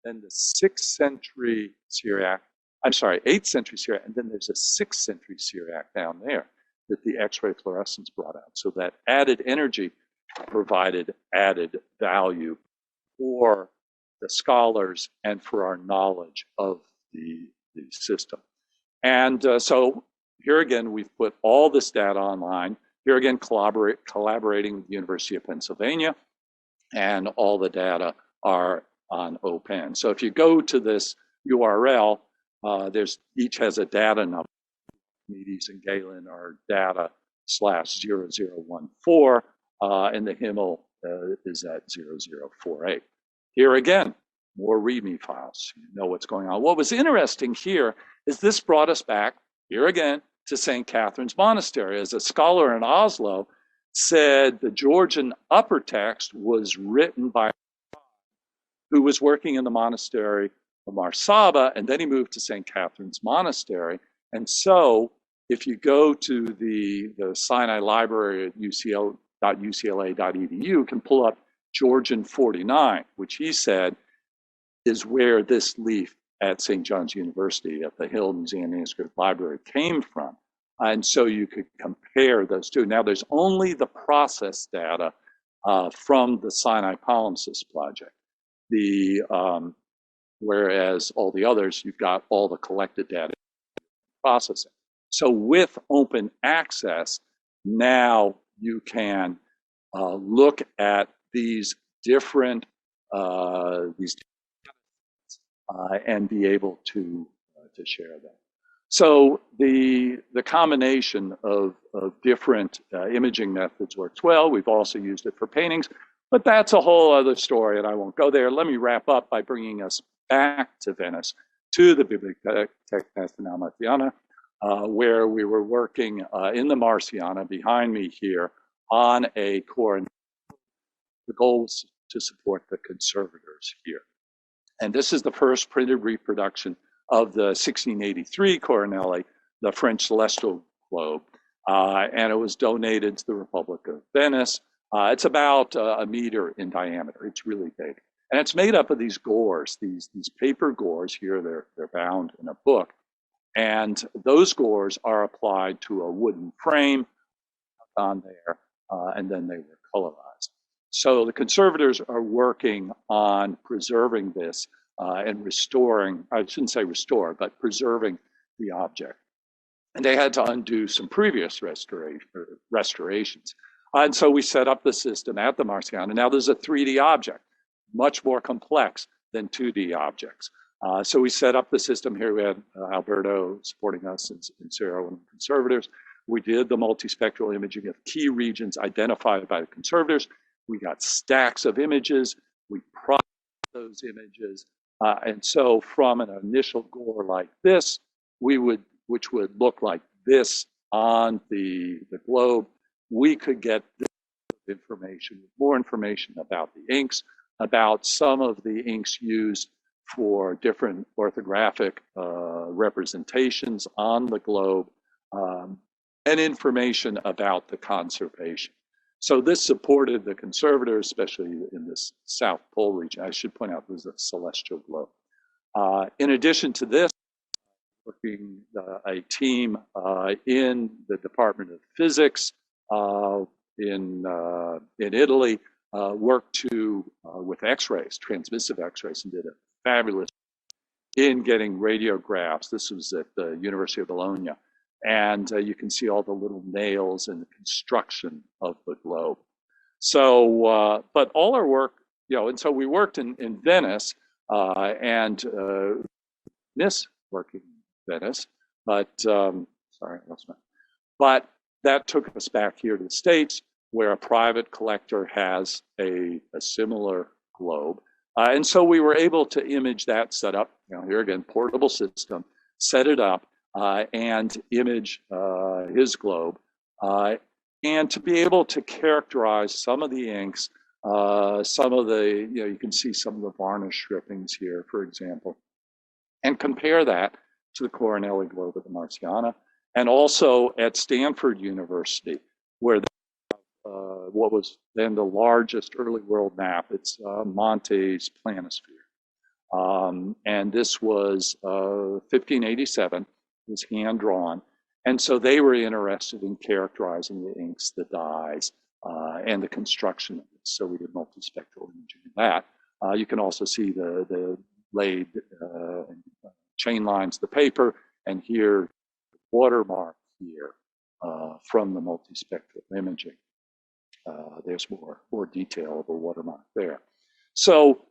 then the 6th century Syriac, 8th century Syriac, and then there's a 6th century Syriac down there that the X-ray fluorescence brought out. So that added energy provided added value for the scholars and for our knowledge of the system. And so here again, we've put all this data online. Here again, collaborating with the University of Pennsylvania, and all the data are on OPEN. So if you go to this URL, each has a data number. Medes and Galen are data/0014, and the Himmel is at 0048. Here again, more README files. You know what's going on. What was interesting here is this brought us back, here again, to St. Catherine's Monastery. As a scholar in Oslo said, the Georgian upper text was written by who was working in the monastery of Marsaba, and then he moved to St. Catherine's Monastery. And so if you go to the Sinai Library at ucla.edu, you can pull up Georgian 49, which he said is where this leaf at St. John's University at the Hill Museum and Manuscript Library came from. And so you could compare those two. Now there's only the process data from the Sinai Palimpsest project. Whereas all the others, you've got all the collected data processing. So with open access, now you can look at these different and be able to share them. So the combination of different imaging methods works well. We've also used it for paintings, but that's a whole other story, and I won't go there. Let me wrap up by bringing us back to Venice, to the Biblioteca Nazionale Marciana, where we were working in the Marciana behind me here on a core. The goal was to support the conservators here. And this is the first printed reproduction of the 1683 Coronelli, the French celestial globe, and it was donated to the Republic of Venice. It's about a meter in diameter. It's really big. And it's made up of these gores, these paper gores. Here they're bound in a book. And those gores are applied to a wooden frame on there, and then they were colorized. So the conservators are working on preserving this and restoring, I shouldn't say restore, but preserving the object. And they had to undo some previous restorations. And so we set up the system at the Marciana. Now there's a 3D object, much more complex than 2D objects. So we set up the system here. We had Alberto supporting us and Sarah and conservators. We did the multispectral imaging of key regions identified by the conservators. We got stacks of images. We processed those images. And so from an initial gore like this, which would look like this on the globe, we could get information, more information about the inks, about some of the inks used for different orthographic representations on the globe, and information about the conservation. So this supported the conservators, especially in this South Pole region. I should point out this is a celestial globe. In addition to this, working a team in the Department of Physics in Italy, worked with X-rays, transmissive X-rays, and did a fabulous in getting radiographs. This was at the University of Bologna. And you can see all the little nails and the construction of the globe. So, but all our work, and so we worked in Venice and miss working in Venice, but sorry, I lost my. But that took us back here to the States, where a private collector has a similar globe. And so we were able to image that setup, here again, portable system, set it up, and image his globe, and to be able to characterize some of the inks, some of the, you can see some of the varnish strippings here, for example, and compare that to the Coronelli globe of the Marciana, and also at Stanford University, where what was then the largest early world map. It's Monte's planisphere. And this was 1587, it was hand drawn. And so they were interested in characterizing the inks, the dyes, and the construction of it. So we did multispectral imaging of that. You can also see the laid chain lines of the paper, and here, watermark here from the multispectral imaging. There's more detail of a watermark there. So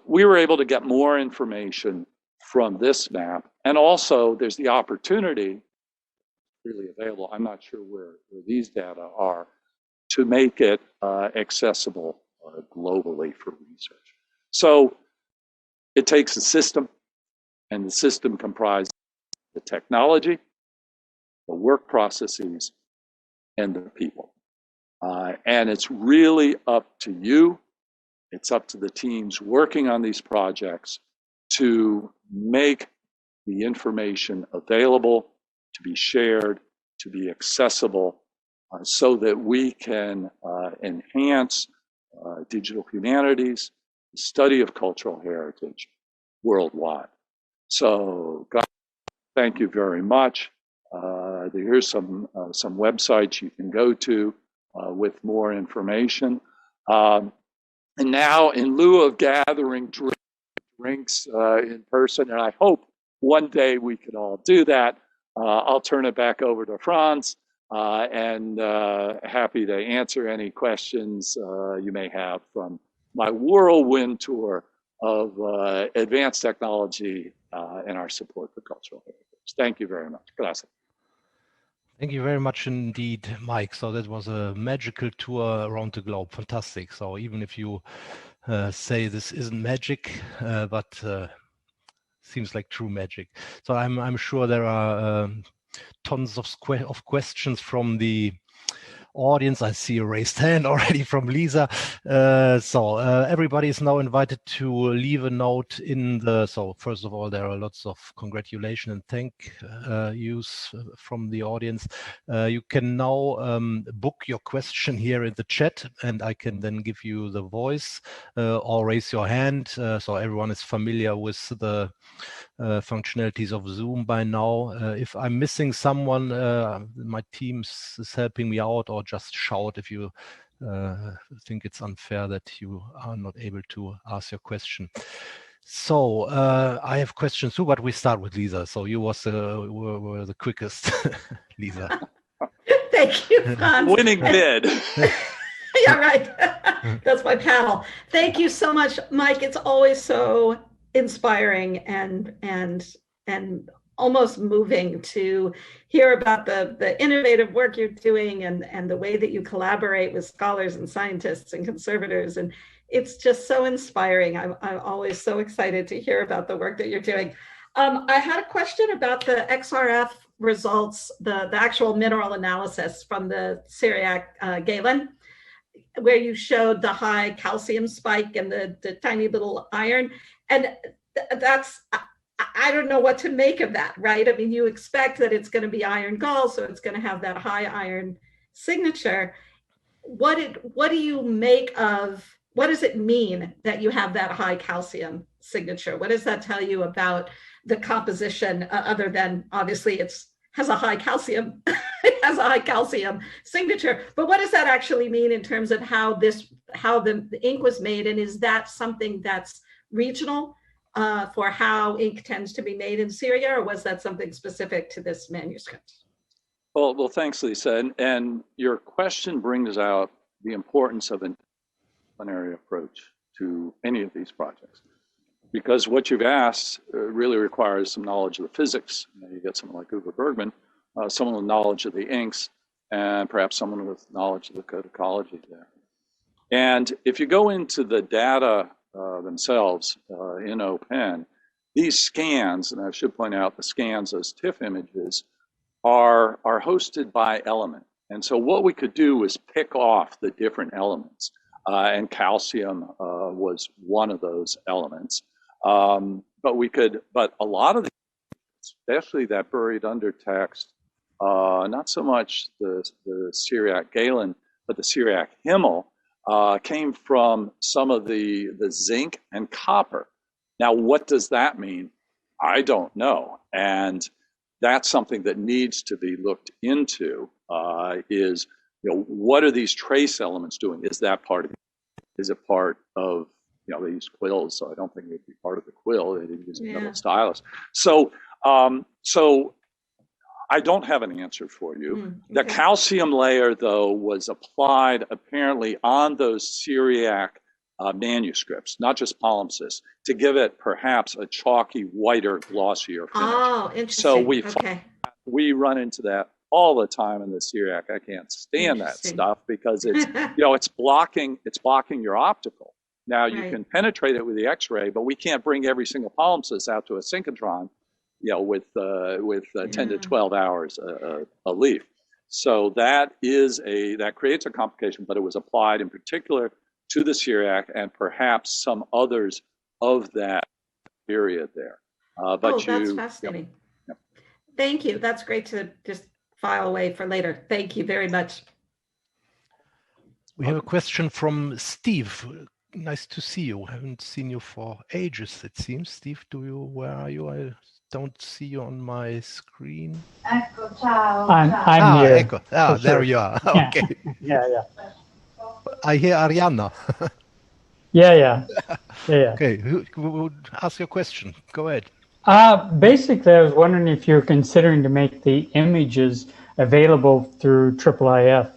we were able to get more information from this map, and also there's the opportunity really available. I'm not sure where these data are, to make it accessible globally for research. So it takes a system, and the system comprises the technology, the work processes, and the people. And it's really up to you. It's up to the teams working on these projects to make the information available, to be shared, to be accessible, so that we can enhance digital humanities, the study of cultural heritage worldwide. So, guys, thank you very much. Here's some websites you can go to with more information. And now, in lieu of gathering drinks in person, and I hope one day we could all do that, I'll turn it back over to Franz, and happy to answer any questions you may have from my whirlwind tour of advanced technology and our support for cultural heritage. Thank you very much. Gracias. Thank you very much indeed, Mike. So that was a magical tour around the globe. Fantastic. So even if you say this isn't magic, but seems like true magic. So I'm sure there are tons of questions from the audience. I see a raised hand already from Lisa. So everybody is now invited to leave a note in the, so first of all, there are lots of congratulations and thank yous from the audience. You can now book your question here in the chat, and I can then give you the voice or raise your hand. So everyone is familiar with the functionalities of Zoom by now. If I'm missing someone, my team is helping me out, or just shout if you think it's unfair that you are not able to ask your question. So I have questions too, but we start with Lisa. So you were the quickest, Lisa. Thank you, Franz. Winning bid. Yeah, right. That's my panel. Thank you so much, Mike. It's always so inspiring and almost moving to hear about the innovative work you're doing and the way that you collaborate with scholars and scientists and conservators. And it's just so inspiring. I'm always so excited to hear about the work that you're doing. I had a question about the XRF results, the actual mineral analysis from the Syriac Galen, where you showed the high calcium spike and the tiny little iron. And that's, I don't know what to make of that, right? I mean, you expect that it's going to be iron gall, so it's going to have that high iron signature. What do you make of, what does it mean that you have that high calcium signature? What does that tell you about the composition, other than obviously has a high calcium, it has a high calcium signature, but what does that actually mean in terms of how the ink was made? And is that something that's regional for how ink tends to be made in Syria, or was that something specific to this manuscript? Well, thanks, Lisa. And your question brings out the importance of an disciplinary approach to any of these projects. Because what you've asked really requires some knowledge of the physics. You get someone like Uwe Bergman, someone with knowledge of the inks, and perhaps someone with knowledge of the code ecology there. And if you go into the data themselves in OPEN, these scans, and I should point out the scans as TIFF images, are hosted by element. And so what we could do was pick off the different elements, and calcium was one of those elements. But a lot of the, especially that buried undertext, not so much the Syriac Galen, but the Syriac Himmel, came from some of the zinc and copper. Now, what does that mean? I don't know. And that's something that needs to be looked into, is, what are these trace elements doing? Is that part of it? Is it part of, they use quills, so I don't think it would be part of the quill. They didn't use a metal stylus. So I don't have an answer for you. Okay. The calcium layer, though, was applied apparently on those Syriac manuscripts, not just palimpsest, to give it perhaps a chalky, whiter, glossier finish. Oh, interesting. So we run into that all the time in the Syriac. I can't stand that stuff because it's it's blocking your optical. Now you can penetrate it with the X-ray, but we can't bring every single palimpsest out to a synchrotron, with 10 to 12 hours a leaf. So that creates a complication, but it was applied in particular to the Syriac and perhaps some others of that period there. That's fascinating. Thank you. That's great to just file away for later. Thank you very much. We have a question from Steve. Nice to see you. Haven't seen you for ages, it seems. Steve, where are you? I don't see you on my screen. Ecco, ciao. I'm here. Ecco. There you are. Okay. Yeah. I hear Arianna. Yeah. Okay, who ask your question? Go ahead. Basically, I was wondering if you're considering to make the images available through IIIF.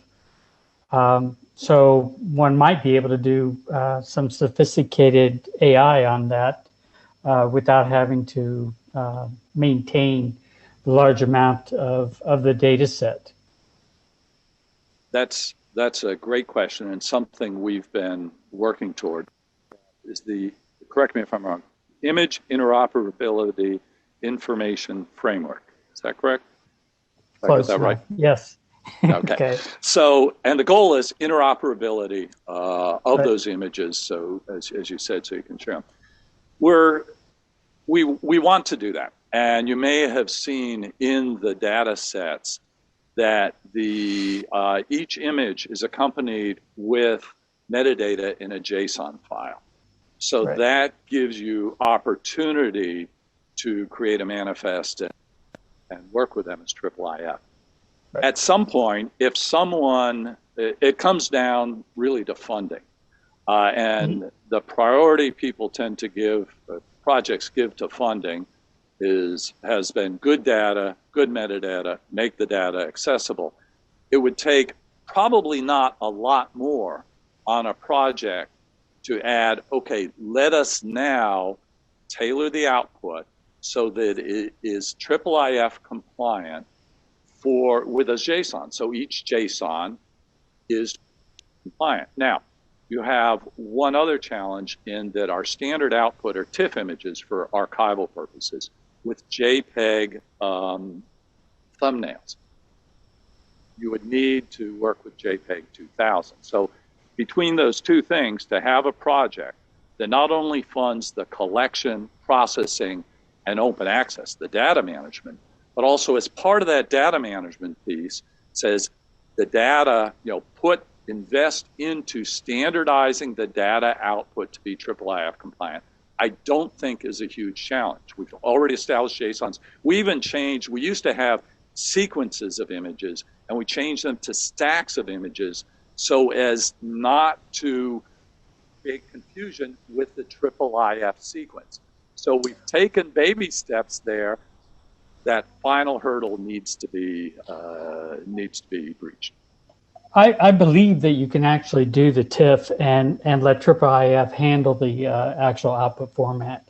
So one might be able to do some sophisticated AI on that without having to maintain the large amount of the data set. That's a great question, and something we've been working toward is correct me if I'm wrong, Image Interoperability Information Framework. Is that correct? Close. Is that right? Yes. Okay. So, and the goal is interoperability of those images. So, as you said, so you can share them. We want to do that, and you may have seen in the data sets that each image is accompanied with metadata in a JSON file. So that gives you opportunity to create a manifest and work with them as IIIF. At some point, if it comes down really to funding. And the priority people tend to projects give to funding has been good data, good metadata, make the data accessible. It would take probably not a lot more on a project to add, okay, let us now tailor the output so that it is IIIF compliant with a JSON. So each JSON is compliant. Now, you have one other challenge in that our standard output are TIFF images for archival purposes with JPEG thumbnails. You would need to work with JPEG 2000. So between those two things, to have a project that not only funds the collection, processing, and open access, the data management, but also as part of that data management piece says the data, invest into standardizing the data output to be IIIF compliant, I don't think is a huge challenge. We've already established JSONs. We even changed, we used to have sequences of images, and we changed them to stacks of images so as not to create confusion with the IIIF sequence. So we've taken baby steps there. That final hurdle needs to be breached. I believe that you can actually do the TIFF and let IIIF handle the actual output format.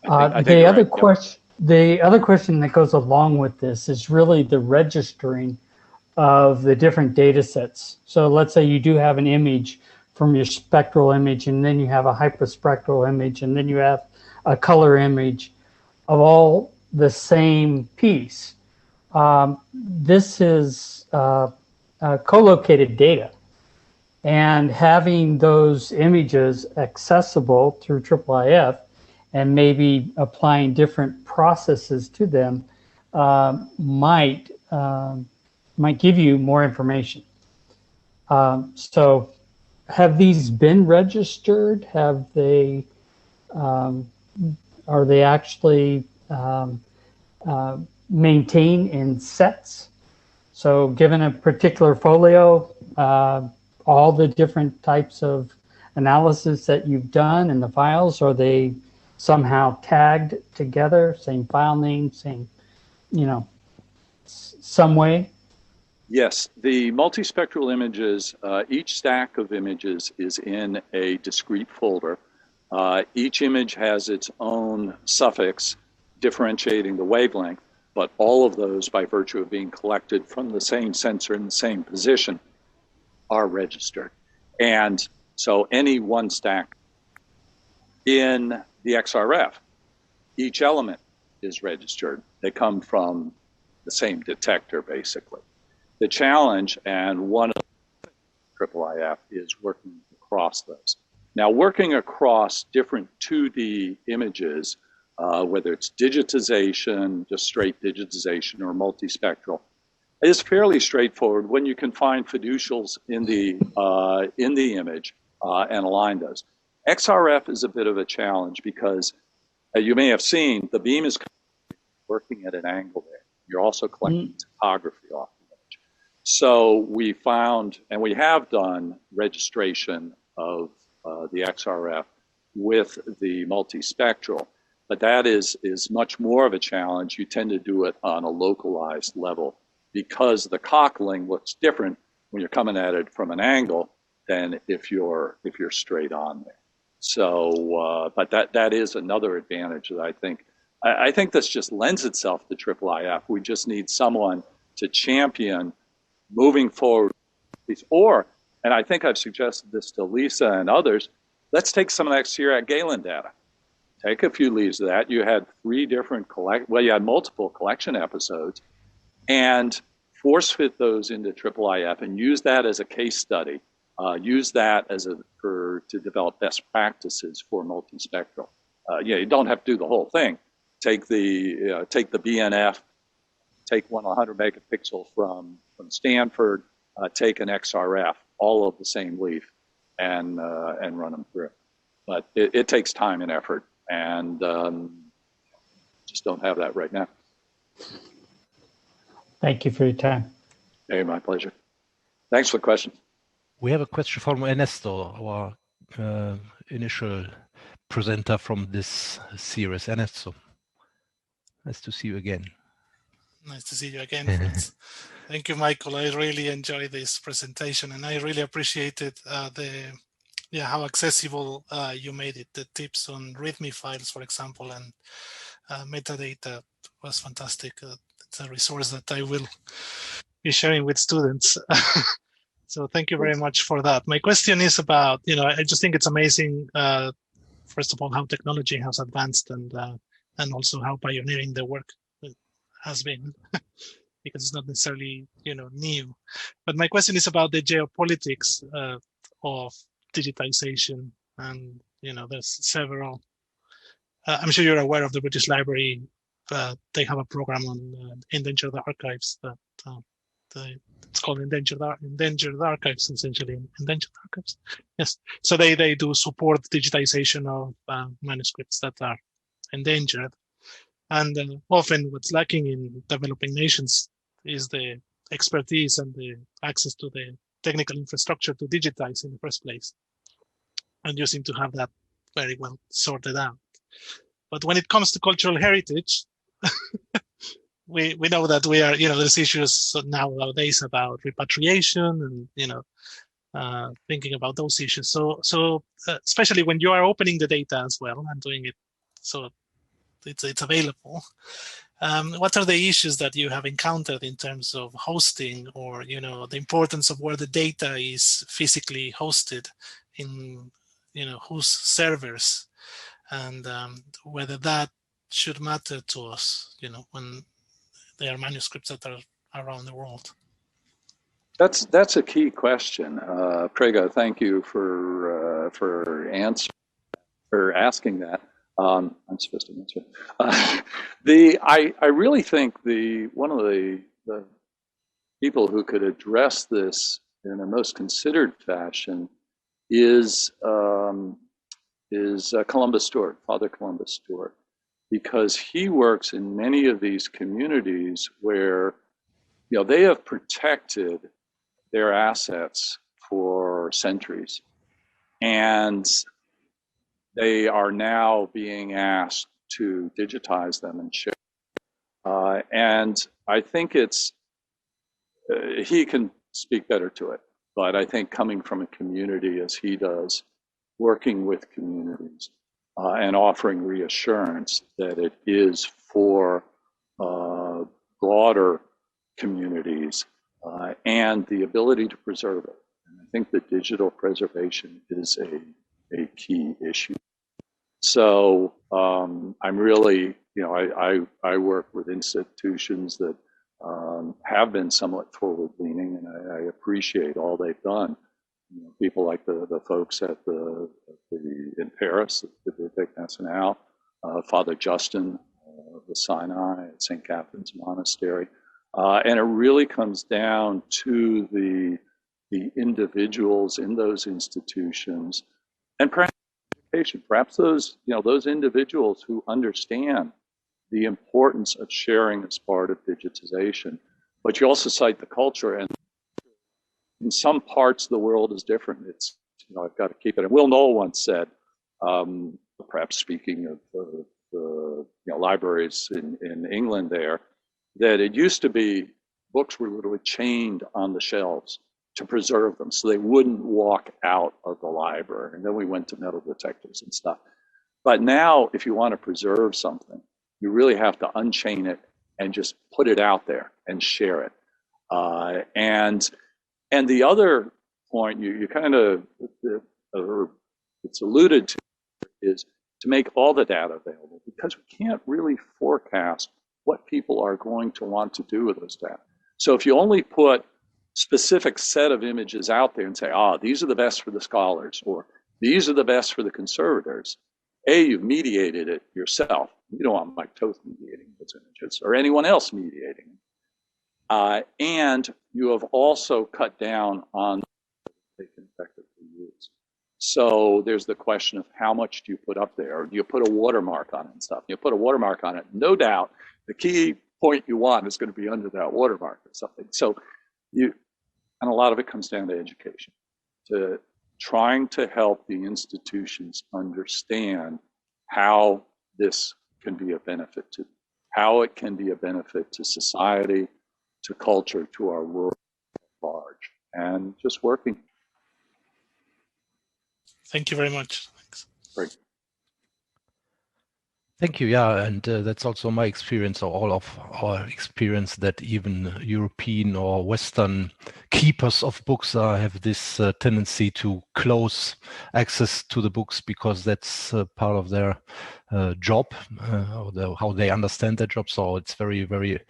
The other question that goes along with this is really the registering of the different data sets. So let's say you do have an image from your spectral image, and then you have a hyperspectral image, and then you have a color image of all the same piece. This is co-located data, and having those images accessible through IIIF and maybe applying different processes to them might give you more information. So have these been registered? Have they, are they actually maintained in sets? So given a particular folio, all the different types of analysis that you've done in the files, are they somehow tagged together, same file name, same, some way? Yes, the multispectral images, each stack of images is in a discrete folder. Each image has its own suffix differentiating the wavelength, but all of those, by virtue of being collected from the same sensor in the same position, are registered. And so any one stack in the XRF, each element is registered. They come from the same detector, basically. The challenge, and one of the IIIF, is working across those. Now, working across different 2D images, whether it's digitization, just straight digitization, or multispectral, is fairly straightforward when you can find fiducials in the image and align those. XRF is a bit of a challenge because you may have seen the beam is working at an angle there. You're also collecting topography off the image. So we found, and we have done registration of the XRF with the multispectral, but that is much more of a challenge. You tend to do it on a localized level because the cockling looks different when you're coming at it from an angle than if you're straight on there. So, but that is another advantage that I think this just lends itself to IIIF. We just need someone to champion moving forward. Or, and I think I've suggested this to Lisa and others, let's take some of that CIRAC Galen data. Take a few leaves of that. You had you had multiple collection episodes, and force fit those into IIIF and use that as a case study. Use that as to develop best practices for multispectral. You don't have to do the whole thing. Take the BNF, take 100 megapixel from Stanford, take an XRF, all of the same leaf, and run them through. But it takes time and effort, and just don't have that right now. Thank you for your time. Hey, my pleasure. Thanks for the question. We have a question from Ernesto, our initial presenter from this series. Ernesto, nice to see you again. Nice to see you again, friends. Thank you, Michael. I really enjoyed this presentation, and I really appreciated how accessible you made it. The tips on README files, for example, and metadata was fantastic. It's a resource that I will be sharing with students. So thank you very much for that. My question is about, I just think it's amazing, first of all, how technology has advanced and also how pioneering the work has been. because it's not necessarily new. But my question is about the geopolitics of digitization, and there's several. I'm sure you're aware of the British Library. They have a program on endangered archives that it's called endangered archives, essentially endangered archives. Yes, so they do support digitization of manuscripts that are endangered, and often what's lacking in developing nations is the expertise and the access to the technical infrastructure to digitize in the first place. And you seem to have that very well sorted out. But when it comes to cultural heritage, we know that we are, there's issues nowadays about repatriation and, thinking about those issues. So especially when you are opening the data as well and doing it so it's available, what are the issues that you have encountered in terms of hosting, or the importance of where the data is physically hosted in whose servers, and whether that should matter to us when there are manuscripts that are around the world? That's a key question, Prega. Thank you for asking that. I'm supposed to answer. I really think one of the people who could address this in a most considered fashion is Columbus Stewart, Father Columbus Stewart, because he works in many of these communities where they have protected their assets for centuries, and they are now being asked to digitize them and share. And I think he can speak better to it, but I think coming from a community as he does, working with communities and offering reassurance that it is for broader communities and the ability to preserve it. And I think that digital preservation is a key issue. So I'm really, I work with institutions that have been somewhat forward-leaning, and I appreciate all they've done. People like the folks at in Paris, the VeDPH National, Father Justin of the Sinai at St. Catherine's Monastery, and it really comes down to the individuals in those institutions, and perhaps those individuals who understand the importance of sharing as part of digitization. But you also cite the culture, and in some parts of the world is different. It's I've got to keep it. And Will Knoll once said, perhaps speaking of the libraries in England there, that it used to be books were literally chained on the shelves to preserve them so they wouldn't walk out of the library. And then we went to metal detectors and stuff. But now, if you want to preserve something, you really have to unchain it and just put it out there and share it. And the other point you kind of, it's alluded to, is to make all the data available, because we can't really forecast what people are going to want to do with those data. So if you only put specific set of images out there and say, these are the best for the scholars, or these are the best for the conservators, you've mediated it yourself. You don't want Mike Toth mediating those images or anyone else mediating them. And you have also cut down on what they can effectively use. So there's the question of how much do you put up there? Or do you put a watermark on it and stuff? You put a watermark on it, no doubt the key point you want is going to be under that watermark or something. So and a lot of it comes down to education, to trying to help the institutions understand how this can be a benefit to, how it can be a benefit to society, to culture, to our world at large, and just working. Thank you very much. Thanks. Great. Thank you. Yeah, and that's also my experience, or all of our experience, that even European or Western keepers of books have this tendency to close access to the books because that's part of their job, or how they understand their job. So it's very, very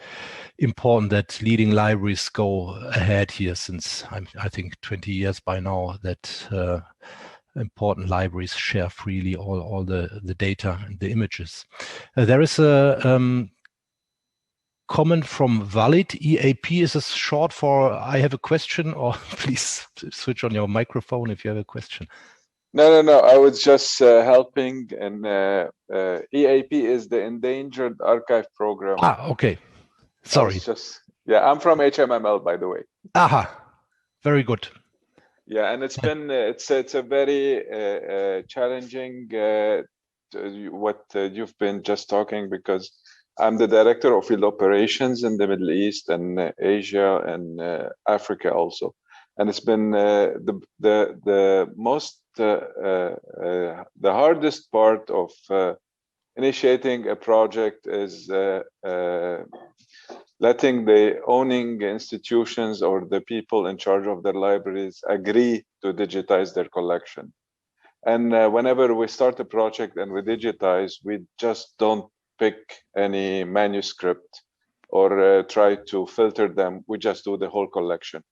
important that leading libraries go ahead here, since I think 20 years by now that important libraries share freely all the data and the images. There is a comment from Valid. EAP is this short for I have a question, or please switch on your microphone if you have a question. No. I was just helping, and EAP is the Endangered Archive Program. Ah, okay. Sorry. I'm from HMML, by the way. Aha, very good. Yeah, and it's been it's a very challenging what you've been just talking, because I'm the director of field operations in the Middle East and Asia and Africa also, and it's been the most the hardest part of initiating a project is letting the owning institutions or the people in charge of their libraries agree to digitize their collection. And whenever we start a project and we digitize, we just don't pick any manuscript or try to filter them. We just do the whole collection.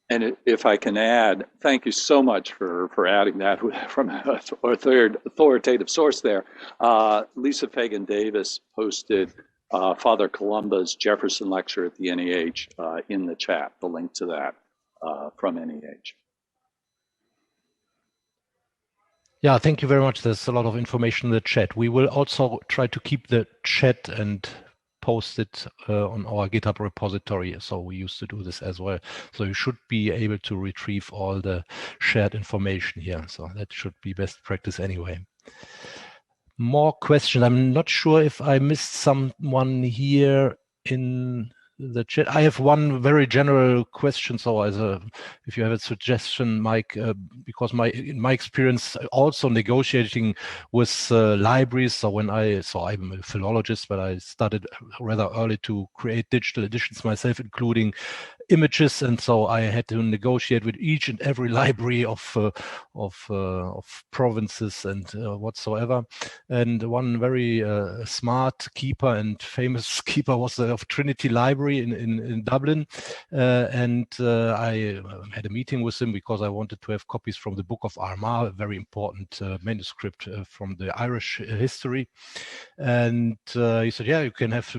And if I can add, thank you so much for adding that from a third authoritative source there. Lisa Fagan Davis posted Father Columba's Jefferson lecture at the NEH in the chat, the link to that from NEH. Yeah, thank you very much. There's a lot of information in the chat. We will also try to keep the chat and post it on our GitHub repository. So we used to do this as well. So you should be able to retrieve all the shared information here. So that should be best practice anyway. More questions. I'm not sure if I missed someone here in the chat. I have one very general question. So if you have a suggestion, Mike, because in my experience, also negotiating with libraries. So I'm a philologist, but I started rather early to create digital editions myself, including images, and so I had to negotiate with each and every library of provinces and whatsoever. And one very smart keeper and famous keeper was of Trinity Library in Dublin, and I had a meeting with him because I wanted to have copies from the Book of Armagh, a very important manuscript from the Irish history. And he said, "Yeah, you can have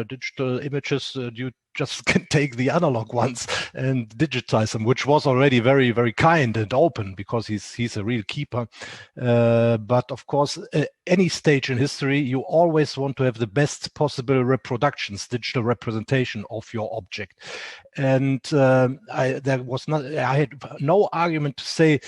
digital images. You just can take the analog ones and digitize them," which was already very, very kind and open, because he's a real keeper. But of course, any stage in history, you always want to have the best possible reproductions, digital representation of your object. And I had no argument to say,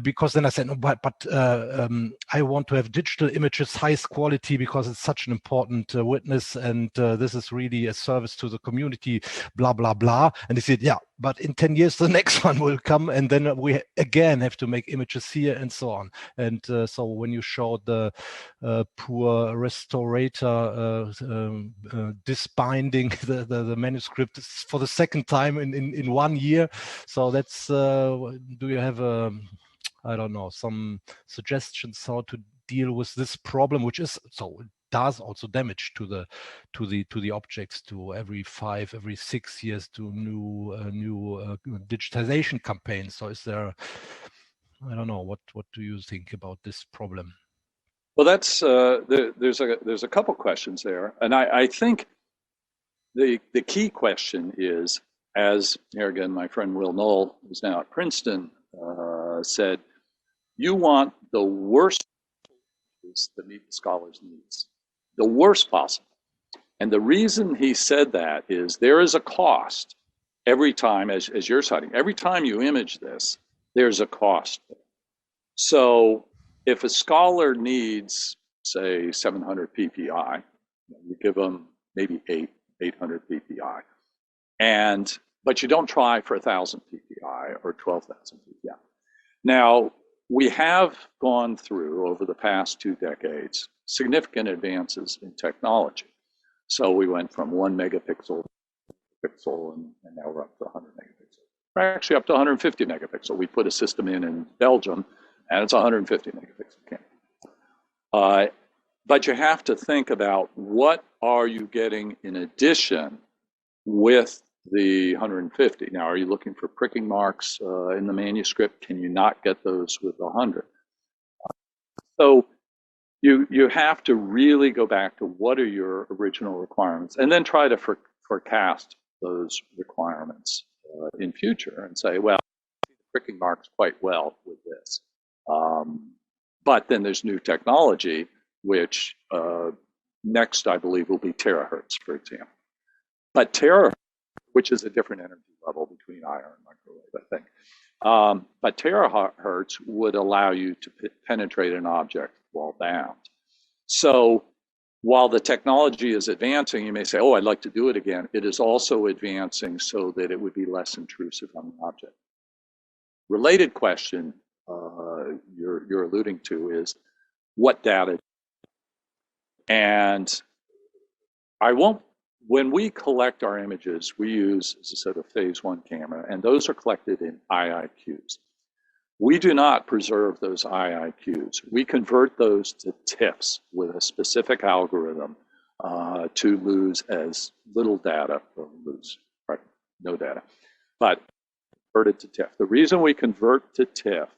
because then I said, no, but I want to have digital images, highest quality, because it's such an important witness, and this is really a service to the community, blah, blah, blah. And he said, yeah, but in 10 years, the next one will come, and then we again have to make images here and so on. And so when you showed the poor restorator disbinding the manuscript for the second time in 1 year, so that's, do you have, I don't know, some suggestions how to deal with this problem, which is so does also damage to the objects, to every 6 years to new digitization campaigns. So is there, I don't know, what do you think about this problem? Well, that's there's a couple questions there, and I think the key question is, as here again, my friend Will Knoll, who's now at Princeton, said, you want the worst to meet the scholar's needs, the worst possible. And the reason he said that is there is a cost every time, as you're citing, every time you image this, there's a cost. So if a scholar needs, say, 700 PPI, you give them maybe 800 PPI, but you don't try for 1,000 PPI or 12,000 PPI. Now, we have gone through, over the past 2 decades, significant advances in technology. So we went from 1 megapixel pixel, and now we're up to 100 megapixels. We're actually up to 150 megapixel. We put a system in Belgium, and it's 150 megapixel camera. But you have to think about, what are you getting in addition with the 150? Now, are you looking for pricking marks in the manuscript? Can you not get those with the 100? So you have to really go back to what are your original requirements, and then try to forecast those requirements in future and say, well, the pricking marks quite well with this. But then there's new technology, which next, I believe, will be terahertz, for example. But terahertz, which is a different energy level between IR and microwave, I think. But terahertz would allow you to penetrate an object while bound. So while the technology is advancing, you may say, oh, I'd like to do it again. It is also advancing so that it would be less intrusive on the object. Related question you're alluding to is, what data? And when we collect our images, we use, as I said, a phase 1 camera, and those are collected in IIQs. We do not preserve those IIQs. We convert those to TIFFs with a specific algorithm to lose as little data, or no data, but convert it to TIFF. The reason we convert to TIFF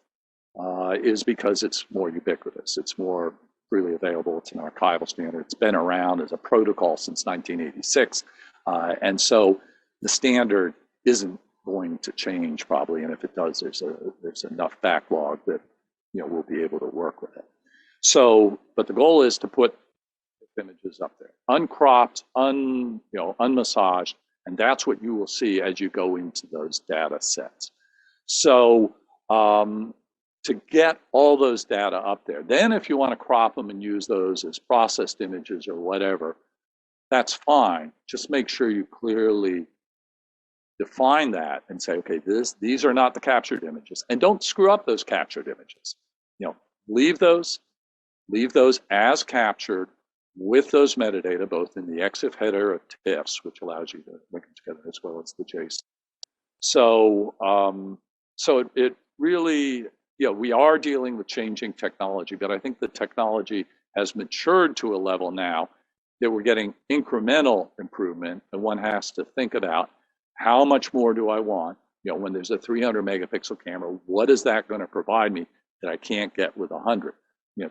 is because it's more ubiquitous. It's more freely available. It's an archival standard. It's been around as a protocol since 1986. And so the standard isn't going to change probably, and if it does, there's enough backlog that we'll be able to work with it. So, but the goal is to put images up there, uncropped, unmassaged, and that's what you will see as you go into those data sets. So to get all those data up there, then if you want to crop them and use those as processed images or whatever, that's fine. Just make sure you clearly define that and say, okay, these are not the captured images, and don't screw up those captured images. Leave those as captured with those metadata, both in the EXIF header of TIFFs, which allows you to link them together, as well as the JSON. So, it really, we are dealing with changing technology, but I think the technology has matured to a level now that we're getting incremental improvement, and one has to think about, how much more do I want? When there's a 300 megapixel camera, what is that going to provide me that I can't get with 100?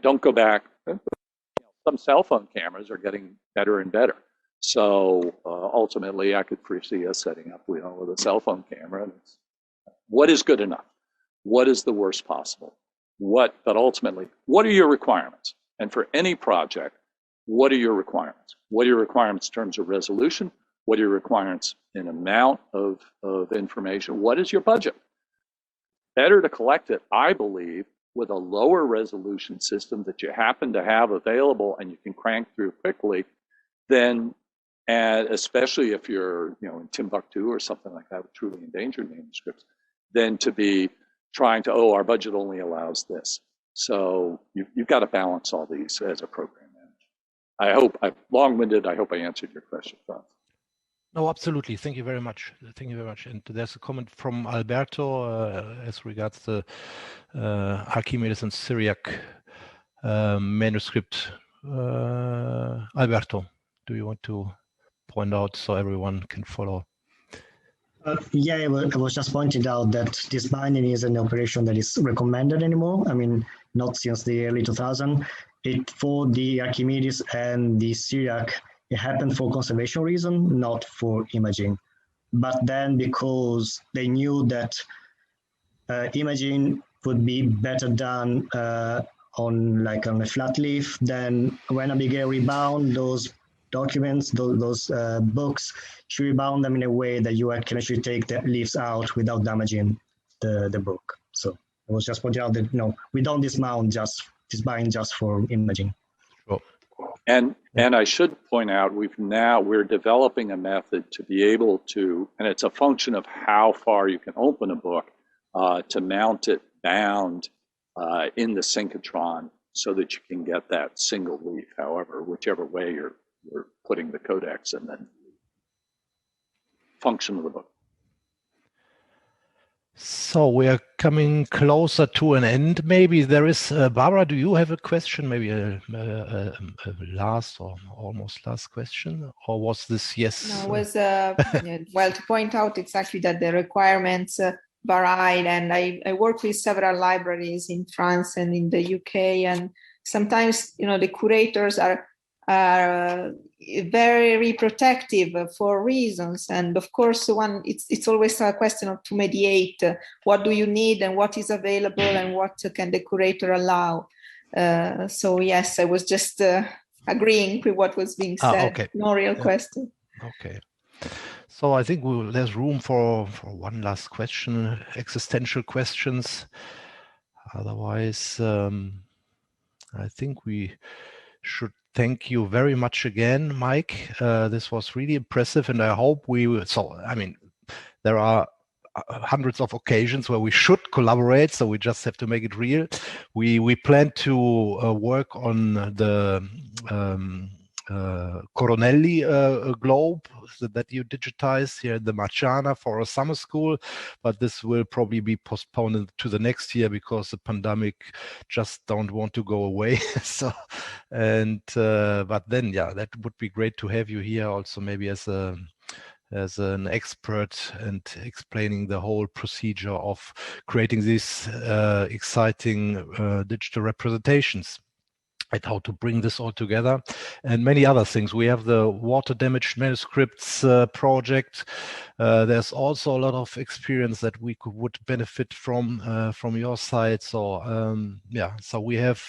Don't go back. Some cell phone cameras are getting better and better. So ultimately, I could foresee us setting up with a cell phone camera. What is good enough? What is the worst possible? But ultimately, what are your requirements? And for any project, what are your requirements? What are your requirements in terms of resolution? What are your requirements in amount of information? What is your budget? Better to collect it, I believe, with a lower resolution system that you happen to have available and you can crank through quickly, and especially if you're in Timbuktu or something like that with truly endangered manuscripts, than to be trying to, our budget only allows this. So you've got to balance all these as a program manager. I hope I'm long-winded. I hope I answered your question, Franz. No, absolutely. Thank you very much. Thank you very much. And there's a comment from Alberto as regards the Archimedes and Syriac manuscript. Alberto, do you want to point out so everyone can follow? Yeah, I was just pointing out that this binding is an operation that is recommended anymore. I mean, not since the early 2000s. For the Archimedes and the Syriac, it happened for conservation reason, not for imaging. But then because they knew that imaging would be better done on a flat leaf, then when Abigail rebound those documents, those books, she rebound them in a way that you can actually take the leaves out without damaging the book. So I was just pointing out that we don't dismount this bind just for imaging. Sure. And I should point out, we're developing a method to be able to, and it's a function of how far you can open a book, to mount it bound in the synchrotron so that you can get that single leaf, however, whichever way you're putting the codecs and then function of the book. So we are coming closer to an end. Maybe there is, Barbara, do you have a question? Maybe a last or almost last question? Or was this yes? No, it was, well, to point out exactly that the requirements varied, and I work with several libraries in France and in the UK, and sometimes, the curators are very protective for reasons, and of course it's always a question of to mediate what do you need and what is available and what can the curator allow. So yes, I was just agreeing with what was being said. Okay. No real question. Okay. So I think there's room for one last question, existential questions. Otherwise, I think we should thank you very much again, Mike. This was really impressive, and I hope we will. So, I mean, there are hundreds of occasions where we should collaborate, so we just have to make it real. We plan to work on the Coronelli globe that you digitized here in the Marciana for a summer school, but this will probably be postponed to the next year because the pandemic just don't want to go away. So, and but then, yeah, that would be great to have you here also, maybe as an expert and explaining the whole procedure of creating these exciting digital representations and how to bring this all together, and many other things. We have the water damaged manuscripts project. There's also a lot of experience that we would benefit from your side. So yeah, so we have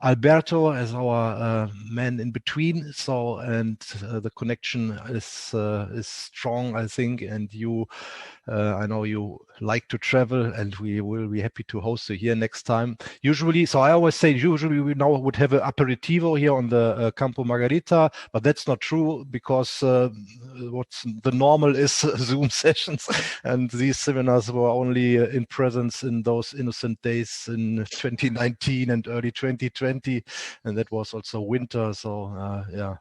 Alberto as our man in between. So, and the connection is strong, I think, and you, I know you like to travel, and we will be happy to host you here next time. Usually, so I always say, usually we now would have an aperitivo here on the Campo Margarita, but that's not true because what's the normal is Zoom sessions, and these seminars were only in presence in those innocent days in 2019 and early 2020, and that was also winter. So yeah,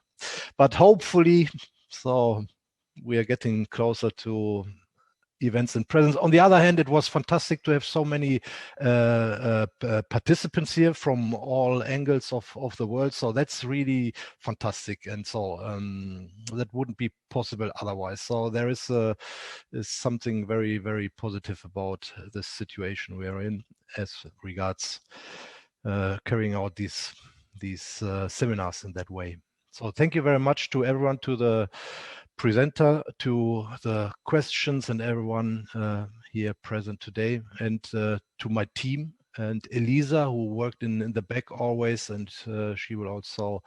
but hopefully, so we are getting closer to events in presence. On the other hand, it was fantastic to have so many participants here from all angles of the world. So that's really fantastic. And so that wouldn't be possible otherwise. So there is something very, very positive about this situation we are in as regards carrying out these seminars in that way. So thank you very much to everyone, to the presenter, to the questions, and everyone here present today, and to my team, and Elisa, who worked in the back always, and she will also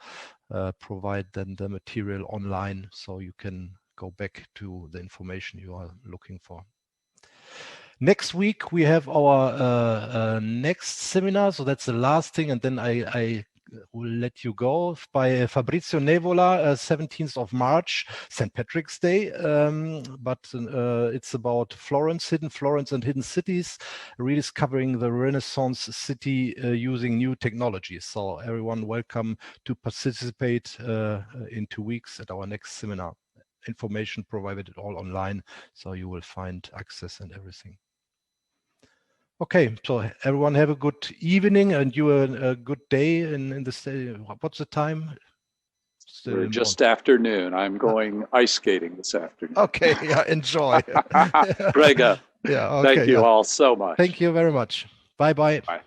provide then the material online, so you can go back to the information you are looking for. Next week we have our next seminar, so that's the last thing, and then I will let you go, by Fabrizio Nevola, 17th of March, St. Patrick's Day. But it's about Florence and hidden cities, rediscovering the Renaissance city using new technologies. So everyone welcome to participate in 2 weeks at our next seminar. Information provided all online, so you will find access and everything. Okay, so everyone have a good evening, and you a good day in the state. What's the time? Still just afternoon. I'm going ice skating this afternoon. Okay, yeah, enjoy. Prego. Yeah, okay. Thank you all so much. Thank you very much. Bye-bye. Bye.